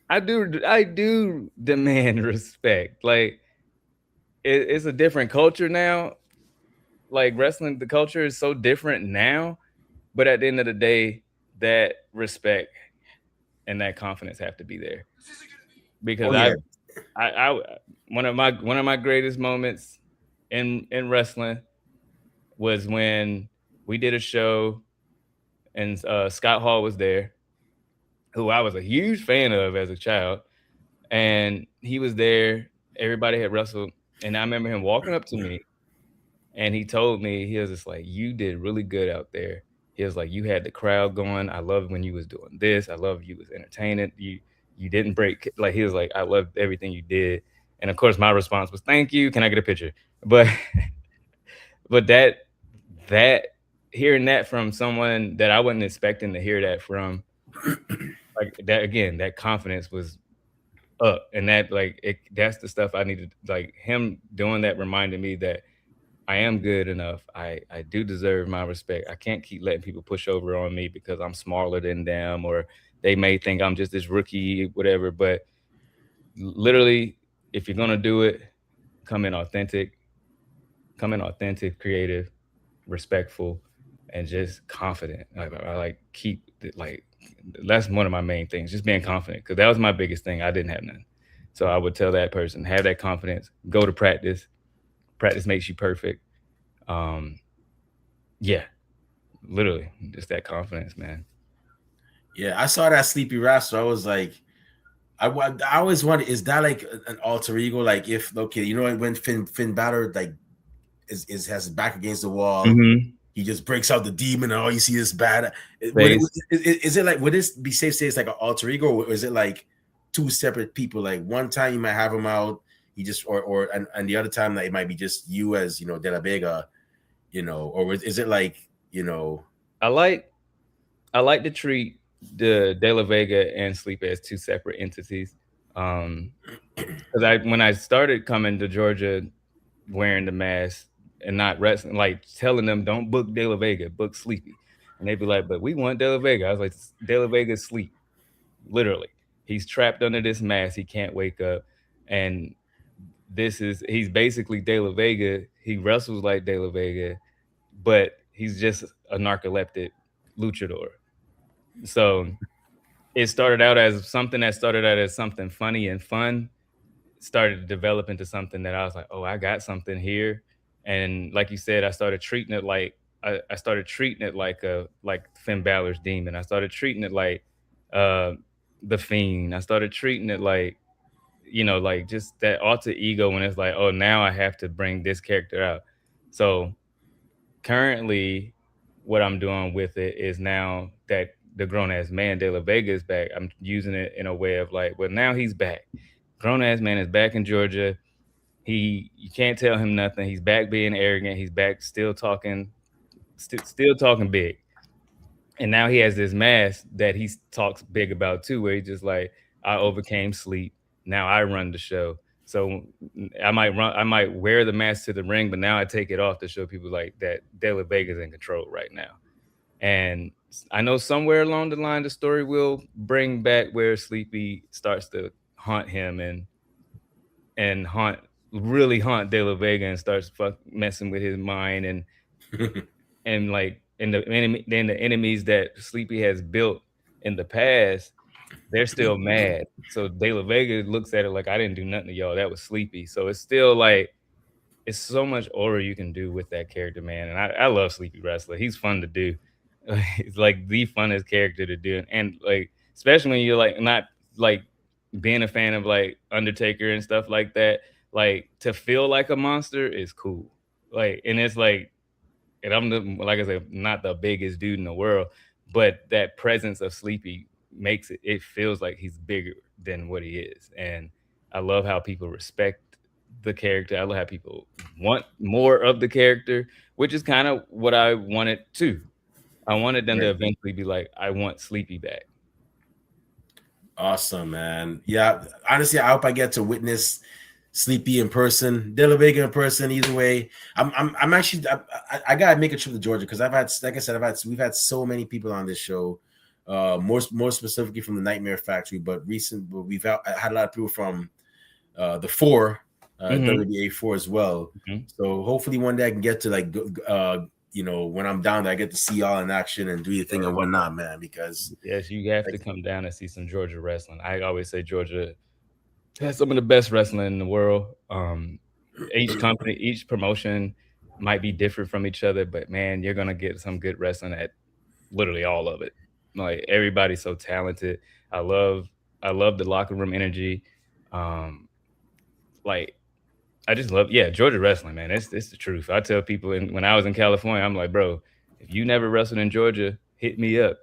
I do demand respect. Like it's a different culture now. Like wrestling, the culture is so different now. But at the end of the day, that respect and that confidence have to be there because Oh yeah. I one of my greatest moments in wrestling was when we did a show and Scott Hall was there, who I was a huge fan of as a child, and he was there. Everybody had wrestled, and I remember him walking up to me, and he told me he was just like, "You did really good out there." He was like, "You had the crowd going. I loved when you was doing this. I love you was entertaining. You didn't break." Like he was like, "I loved everything you did." And of course, my response was, "Thank you. Can I get a picture?" But but that hearing that from someone that I wasn't expecting to hear that from, like that again, that confidence was up, and that that's the stuff I needed. Like him doing that reminded me that I am good enough. I do deserve my respect. I can't keep letting people push over on me because I'm smaller than them, or they may think I'm just this rookie, whatever. But literally, if you're gonna do it, come in authentic, creative, respectful, and just confident. I like keep like that's one of my main things, just being confident, because that was my biggest thing. I didn't have none. So I would tell that person, have that confidence, go to practice. Practice makes you perfect. Um, yeah, literally, just that confidence, man. Yeah, I saw that Sleepy Rascal. I was like, I always wonder, is that like an alter ego? Like, if okay, you know, when Finn Balor like is has his back against the wall, Mhm. he just breaks out the demon, and all you see is bad. Face. Is it like, would this be safe to say it's like an alter ego, or is it like two separate people? Like one time you might have him out, he just and the other time that it might be just you as De La Vega, or is it like you know? I like I like to treat the De La Vega and Sleep as two separate entities. Um, because I when I started coming to Georgia wearing the mask and not wrestling, like telling them don't book De La Vega, book Sleepy, and they'd be like, "But we want De La Vega." I was like, "De La Vega's sleep, literally. He's trapped under this mask. He can't wake up, and he's basically De La Vega. He wrestles like De La Vega, but he's just a narcoleptic luchador." So it started out as something that started out as something funny and fun, started to develop into something that I was like, "Oh, I got something here." And like you said, I started treating it like I started treating it like Finn Balor's demon. I started treating it like uh the Fiend. I started treating it like, like just that alter ego when it's like, oh, now I have to bring this character out. So currently, what I'm doing with it is now that the grown ass man De La Vega is back, I'm using it in a way of like, well, now he's back. Grown ass man is back in Georgia. You can't tell him nothing. He's back being arrogant. He's back still talking big. And now he has this mask that he talks big about too, where he's just like, I overcame sleep. Now I run the show. So I might wear the mask to the ring, but now I take it off to show people like that De La Vega's in control right now. And I know somewhere along the line the story will bring back where Sleepy starts to haunt him and really haunt De La Vega and starts messing with his mind and like then the enemies that Sleepy has built in the past, they're still mad. So De La Vega looks at it like I didn't do nothing to y'all. That was Sleepy. So it's still like it's so much aura you can do with that character, man. And I love Sleepy Wrestler. He's fun to do. It's like the funnest character to do. And like, especially when you're like not like being a fan of like Undertaker and stuff like that, like to feel like a monster is cool. Like, and it's like, and like I said, not the biggest dude in the world, but that presence of Sleepy makes it feels like he's bigger than what he is. And I love how people respect the character. I love how people want more of the character, which is kind of what I wanted too. I wanted them to Right. eventually be like, I want Sleepy back. Awesome, man. Yeah, honestly, I hope I get to witness Sleepy in person, De La Vega in person. Either way, I'm actually, I gotta make a trip to Georgia because I've had, like I said, we've had so many people on this show, more specifically from the Nightmare Factory, but we've had a lot of people from the four, Hmm. WBA four as well. Hmm. So hopefully one day I can get to like when I'm down there, I get to see y'all in action and do your thing and whatnot, man. Because Yes, you have like, to come down and see some Georgia wrestling. I always say Georgia has some of the best wrestling in the world. Each company, each promotion might be different from each other, but man, you're gonna get some good wrestling at literally all of it. Like everybody's so talented. I love I love the locker room energy. Um, like I just love, yeah, Georgia wrestling, man. It's the truth. I tell people when I was in California, I'm like, bro, if you never wrestled in Georgia, hit me up.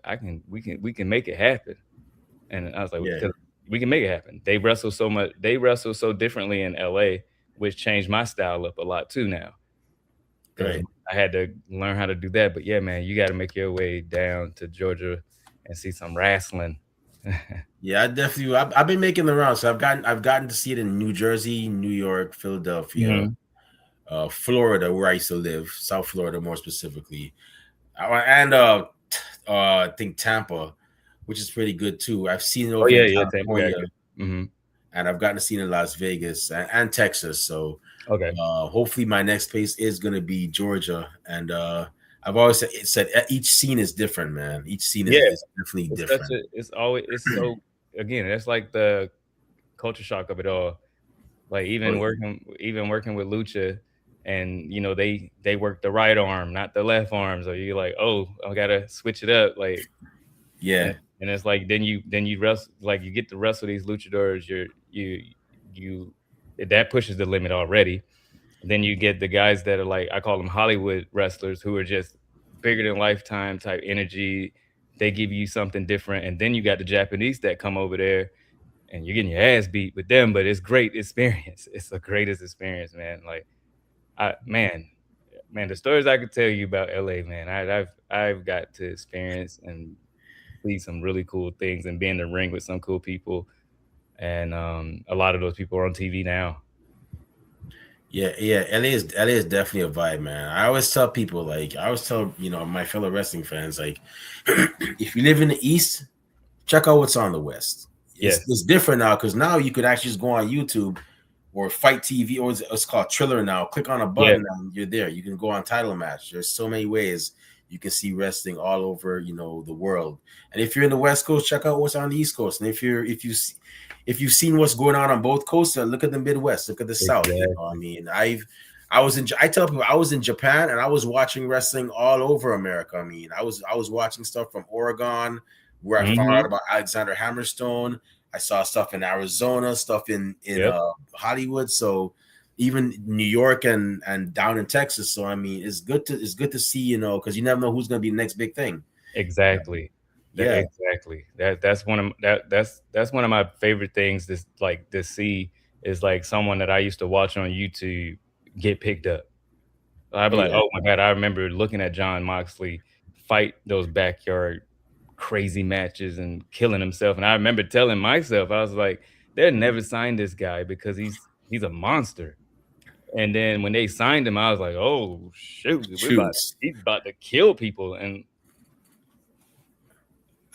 We can make it happen. And I was like, yeah, because we can make it happen. They wrestle so much. They wrestle so differently in LA, which changed my style up a lot too now. Because right. I had to learn how to do that. But yeah, man, you got to make your way down to Georgia and see some wrestling. Yeah, I definitely. I've been making the rounds. So I've gotten to see it in New Jersey, New York, Philadelphia, Mhm. Florida, where I used to live, South Florida more specifically, and I think Tampa, which is pretty good too. I've seen it Oh over yeah, in yeah. Tampa got California, good. Hmm. and I've gotten to see it in Las Vegas and Texas. So Okay. hopefully my next place is gonna be Georgia. And I've always said each scene is different, man. Each scene is, Yeah, is definitely it's such different. a. It's always. It's so. Again, that's like the culture shock of it all. Like Oh, even working with lucha, and they work the right arm, not the left arm. So you're like, oh, I gotta switch it up. Like, yeah, and it's like then you wrestle, like you get to wrestle these luchadors. You that pushes the limit already. Then you get the guys that are like, I call them Hollywood wrestlers, who are just bigger than lifetime type energy. They give you something different, and then you got the Japanese that come over there and you're getting your ass beat with them, but it's great experience. It's the greatest experience, man. Like man, the stories I could tell you about LA, man. I've got to experience and see some really cool things and be in the ring with some cool people. And a lot of those people are on TV now. yeah, yeah. LA is definitely a vibe, man. I always tell people, like, I always tell my fellow wrestling fans, like, if you live in the East, check out what's on the West. Yeah, It's different now because now you could actually just go on YouTube or Fight TV, or it's called Triller now. Click on a yeah, button and you're there. You can go on Title Match. There's so many ways you can see wrestling all over, the world. And if you're in the West Coast, check out what's on the East Coast. And if you've seen what's going on both coasts, look at the Midwest, look at the South. I exactly. mean, I tell people I was in Japan and I was watching wrestling all over America. I mean, I was watching stuff from Oregon, where I found out Hmm. about Alexander Hammerstone. I saw stuff in Arizona, stuff in Yep, Hollywood. So even New York and down in Texas. So I mean, it's good to see, because you never know who's going to be the next big thing. exactly. Yeah, Exactly. That's one of my favorite things. This like to see is like someone that I used to watch on YouTube get picked up. I'd be like, yeah, "Oh my god," I remember looking at John Moxley fight those backyard crazy matches and killing himself, and I remember telling myself, I was like, "They'll never sign this guy because he's a monster." And then when they signed him, I was like, "Oh, shoot, shoots. he's about to kill people," and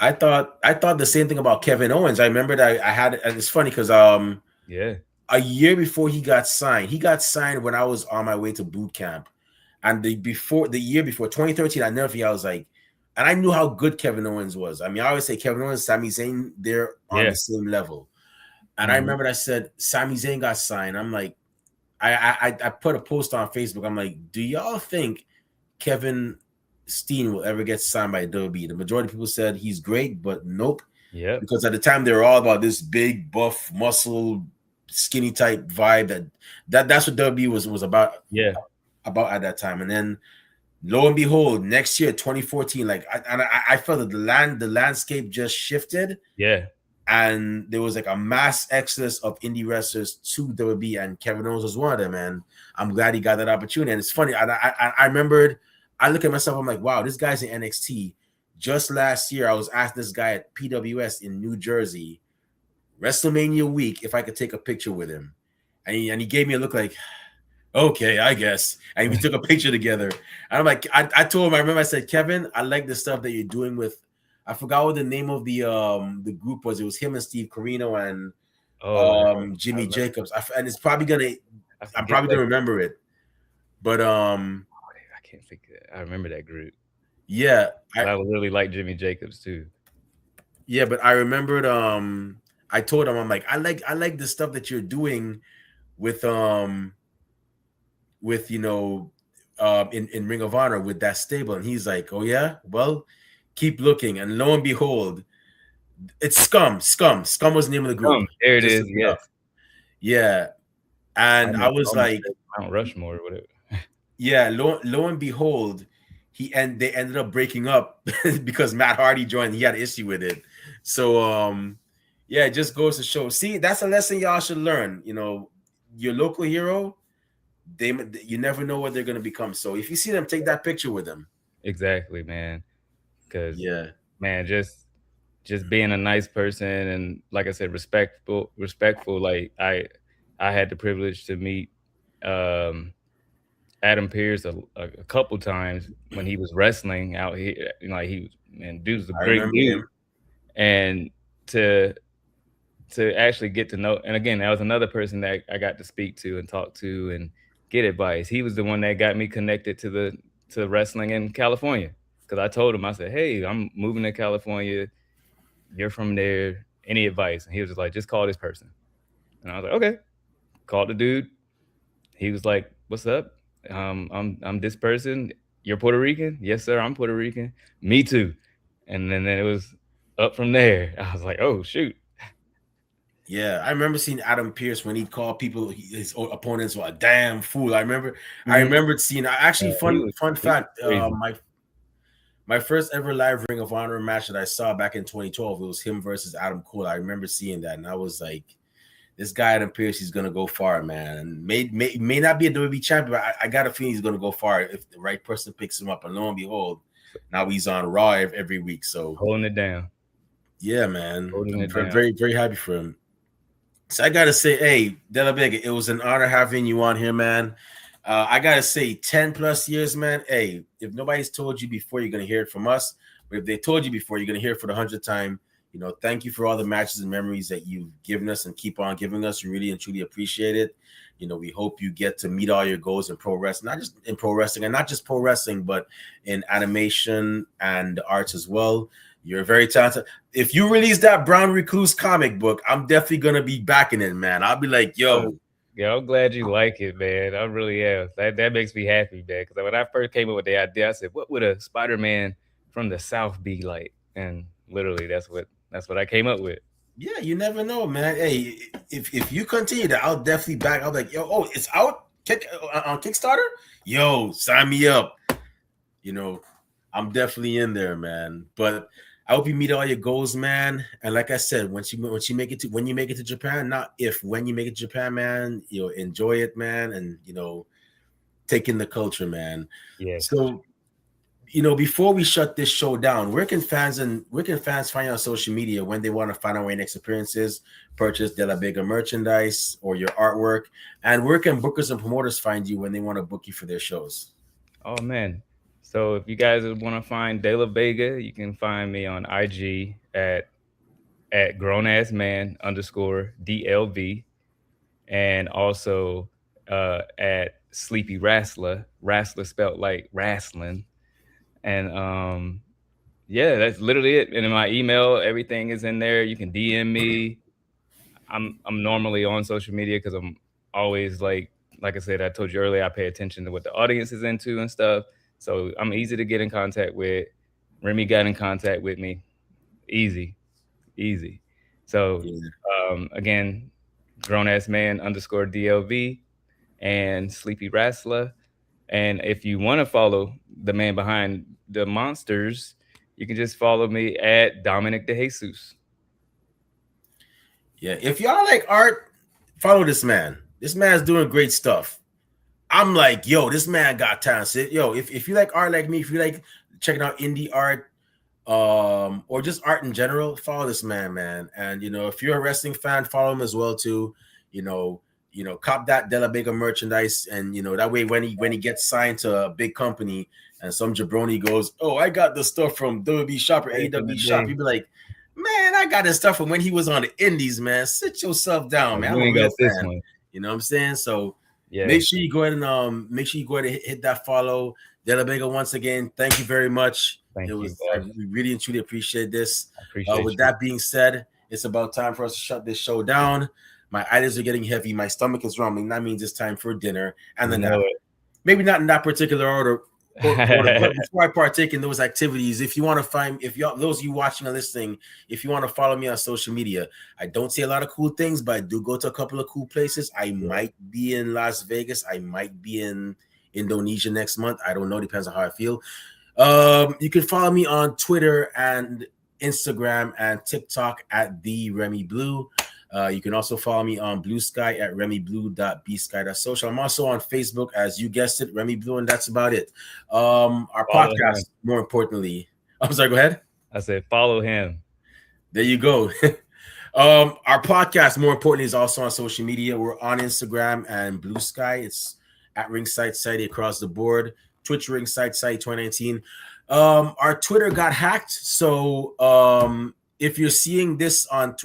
I thought the same thing about Kevin Owens. I remember that I had, and it's funny because yeah, a year before he got signed when I was on my way to boot camp. And the year before 2013, I never forget, I was like, and I knew how good Kevin Owens was. I mean, I always say Kevin Owens, Sami Zayn, they're on yeah, the same level. And I mhm, remember I said Sami Zayn got signed. I'm like, I put a post on Facebook. I'm like, do y'all think Kevin Steen will ever get signed by WWE? The majority of people said he's great, but nope. yep, Because at the time they were all about this big, buff, muscle, skinny type vibe. That's what WWE was yeah, about at that time. And then lo and behold, next year, 2014, like I felt that the landscape just shifted, yeah, and there was like a mass exodus of indie wrestlers to WWE, and Kevin Owens was one of them. And I'm glad he got that opportunity. And it's funny, I remembered, I look at myself, I'm like, wow, this guy's in NXT. Just last year, I was asking this guy at PWS in New Jersey, WrestleMania week, if I could take a picture with him. And he gave me a look like, okay, I guess. And we took a picture together. And I'm like, I told him, I remember I said, Kevin, I like the stuff that you're doing with, I forgot what the name of the group was. It was him and Steve Corino and oh, Jimmy I Jacobs. And it's probably gonna, I I'm forget probably that. gonna remember it. But can't think I remember that group. Yeah, I I really like Jimmy Jacobs too. yeah, but I remembered. I told him, I'm like, I like the stuff that you're doing with with in Ring of Honor with that stable, and he's like, oh yeah, well, keep looking, and lo and behold, it's Scum was the name of the group. There it Just is. look it up. Yes, Yeah, and I almost, was almost like, said Mount Rushmore or whatever. yeah, lo and behold, they ended up breaking up because Matt Hardy joined. He had an issue with it. So yeah, it just goes to show. See, that's a lesson y'all should learn. Your local hero, you never know what they're gonna become. So if you see them, take that picture with them. Exactly, man. Because Yeah, man, just being a nice person and like I said, respectful. Like I had the privilege to meet um Adam Pearce a couple times when he was wrestling out here. Like he was, man, dude's a I great remember dude. him. And to actually get to know, and again, that was another person that I got to speak to and talk to and get advice. He was the one that got me connected to wrestling in California. Because I told him, I said, "Hey, I'm moving to California. You're from there. Any advice?" And he was just like, "Just call this person." And I was like, "Okay." Called the dude. He was like, "What's up? I'm this person. You're Puerto Rican? Yes, sir. I'm Puerto Rican. Me too." And then it was up from there. I was like, "Oh shoot." Yeah, I remember seeing Adam Pearce when he called people his opponents a damn fool. I Mhm. remembered seeing. Actually, fun He was fact. crazy. My first ever live Ring of Honor match that I saw back in 2012, it was him versus Adam Cole. I remember seeing that, and I was like, this guy Adam Pearce, he's gonna go far, man. And may not be a WWE champion, but I got a feeling he's gonna go far if the right person picks him up. And lo and behold, now he's on Raw every week. So Holding it down. yeah, man, Holding I'm it very down. very, very happy for him. So I gotta say, hey, Della Vega, it was an honor having you on here, man. I gotta say, 10 plus years, man. Hey, if nobody's told you before, you're gonna hear it from us. But if they told you before, you're gonna hear it for the 100th time. Thank you for all the matches and memories that you've given us and keep on giving us. We really and truly appreciate it. We hope you get to meet all your goals in pro wrestling, not just in pro wrestling, and not just pro wrestling, but in animation and arts as well. You're very talented. If you release that Brown Recluse comic book, I'm definitely gonna be backing it, man. I'll be like, Oh, yo, yeah, I'm glad you like it, man. I really am. That makes me happy, man. Because when I first came up with the idea, I said, "What would a Spider-Man from the South be like?" And literally, that's what I came up with. yeah, you never know, man. Hey, if you continue that, I'll definitely back. I'll be like, yo, oh, it's out on Kickstarter. Yo, sign me up. You know, I'm definitely in there, man. But I hope you meet all your goals, man. And like I said, once you make it to when you make it to Japan, not if when you make it to Japan, man, enjoy it, man, and take in the culture, man. Yes. So before we shut this show down, where can fans find you on social media when they want to find out where your next appearances, purchase De La Vega merchandise or your artwork, and where can bookers and promoters find you when they want to book you for their shows? Oh man. So if you guys want to find De La Vega, you can find me on IG at grownassman underscore DLV, and also at Sleepy Wrestler spelled like wrestling. And yeah, that's literally it. And in my email, everything is in there. You can DM me. I'm normally on social media because I'm always like I said, I told you earlier, I pay attention to what the audience is into and stuff. So I'm easy to get in contact with. Remy got in contact with me. Easy, easy. So Yeah. again, grown ass man underscore DLV and Sleepy Wrestler. And if you want to follow the man behind the monsters, you can just follow me at Dominic De Jesus. Yeah. If y'all like art, follow this man. This man's doing great stuff. I'm like, yo, this man got talent. So, yo, if you like art like me, if you like checking out indie art, or just art in general, follow this man, man. And if you're a wrestling fan, follow him as well too. You know, cop that De La Vega merchandise, and that way when he gets signed to a big company, and some jabroni goes, "Oh, I got the stuff from WB Shop or Back in the AW Shop," day, you'd be like, "Man, I got this stuff from when he was on the Indies, man. Sit yourself down, like, man. you I'm a ain't real got this fan." one. You know what I'm saying? So make Yes. sure you go ahead and hit that follow. De La Vega, once again, thank you very much. It Thank you, was I boss. really and truly appreciate this. I appreciate With you. that being said, it's about time for us to shut this show down. My eyelids are getting heavy. My stomach is rumbling. That means it's time for dinner and You the know nap. Maybe not in that particular order, but it. before I partake in those activities, if you want to find, if y'all, those of you watching and listening, if you want to follow me on social media, I don't say a lot of cool things, but I do go to a couple of cool places. I might be in Las Vegas. I might be in Indonesia next month. I don't know. Depends on how I feel. You can follow me on Twitter and Instagram and TikTok at the Remy Blue. You can also follow me on Blue Sky at remyblue.bsky.social. I'm also on Facebook, as you guessed it, Remy Blue, and that's about it. Our Follow him. podcast, more importantly. I'm sorry, go ahead. I said, follow him. There you go. Our podcast, more importantly, is also on social media. We're on Instagram and Blue Sky. It's at Ringside Society across the board. Twitch Ringside Society 2019. Our Twitter got hacked, so if you're seeing this on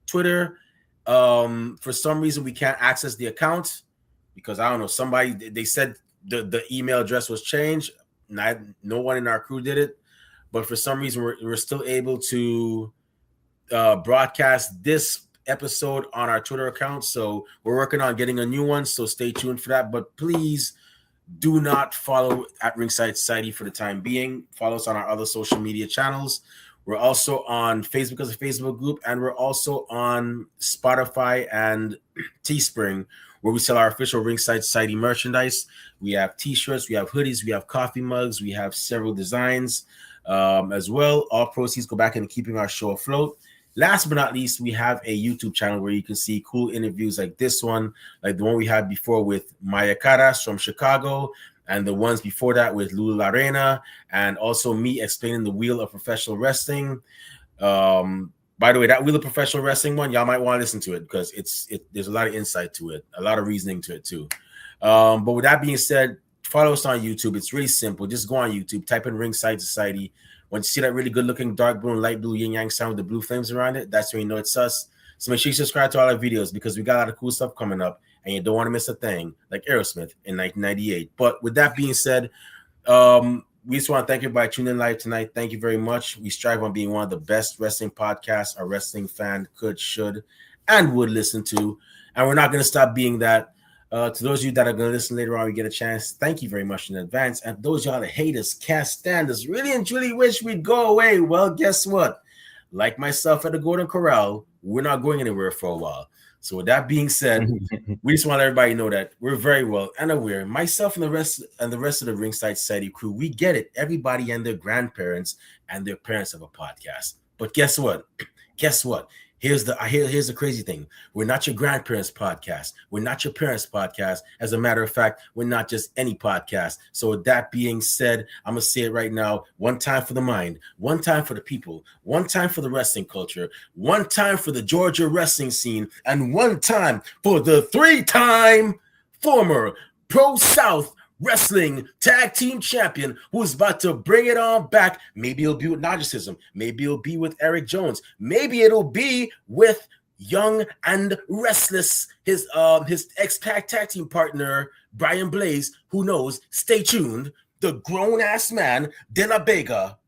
Twitter, for some reason we can't access the account because I don't know. Somebody they said the email address was changed. No one in our crew did it, but for some reason we're still able to broadcast this episode on our Twitter account. So we're working on getting a new one. So stay tuned for that. But please do not follow at Ringside Society for the time being. Follow us on our other social media channels. We're also on Facebook as a Facebook group, and we're also on Spotify and Teespring, where we sell our official Ringside Society merchandise. We have t-shirts, we have hoodies, we have coffee mugs, we have several designs as well. All proceeds go back into keeping our show afloat. Last but not least, we have a YouTube channel where you can see cool interviews like this one, like the one we had before with Maya Caras from Chicago, and the ones before that with Lulu Larena, and also me explaining the wheel of professional wrestling. By the way, that wheel of professional wrestling one, y'all might want to listen to it because there's a lot of insight to it, a lot of reasoning to it too. But with that being said, follow us on YouTube. It's really simple. Just go on YouTube, type in Ringside Society. When you see that really good looking dark blue and light blue yin yang sound with the blue flames around it, that's when you know it's us. So make sure you subscribe to all our videos because we got a lot of cool stuff coming up and you don't want to miss a thing like Aerosmith in 1998. But with that being said, we just want to thank everybody tuning in live tonight. Thank you very much. We strive on being one of the best wrestling podcasts a wrestling fan could, should, and would listen to. And we're not going to stop being that. To those of you that are going to listen later on, we get a chance. Thank you very much in advance. And those y'all that hate us, can't stand us, really and truly wish we'd go away. Well, guess what? Like myself at the Golden Corral, we're not going anywhere for a while. So with that being said, we just want to let everybody know that we're very well and aware. Myself and the rest of the Ringside Society crew, we get it. Everybody and their grandparents and their parents have a podcast. But guess what? Guess what? Here's the crazy thing. We're not your grandparents' podcast. We're not your parents' podcast. As a matter of fact, we're not just any podcast. So with that being said, I'm going to say it right now. One time for the mind, one time for the people, one time for the wrestling culture, one time for the Georgia wrestling scene, and one time for the 3-time former Pro South Wrestling Tag Team Champion who's about to bring it on back. Maybe it'll be with Narcissism. Maybe it'll be with Eric Jones. Maybe it'll be with Young and Restless, his ex-tag team partner, Brian Blaze. Who knows? Stay tuned. The grown-ass man, De La Vega.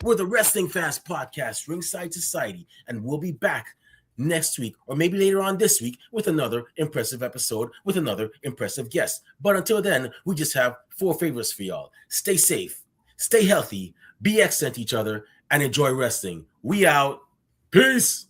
We're the Wrestling Fans Podcast, Ringside Society, and we'll be back next week or maybe later on this week with another impressive episode with another impressive guest. But until then, we just have 4 favors for y'all. Stay safe, stay healthy, be excellent to each other, and enjoy wrestling. We out. Peace.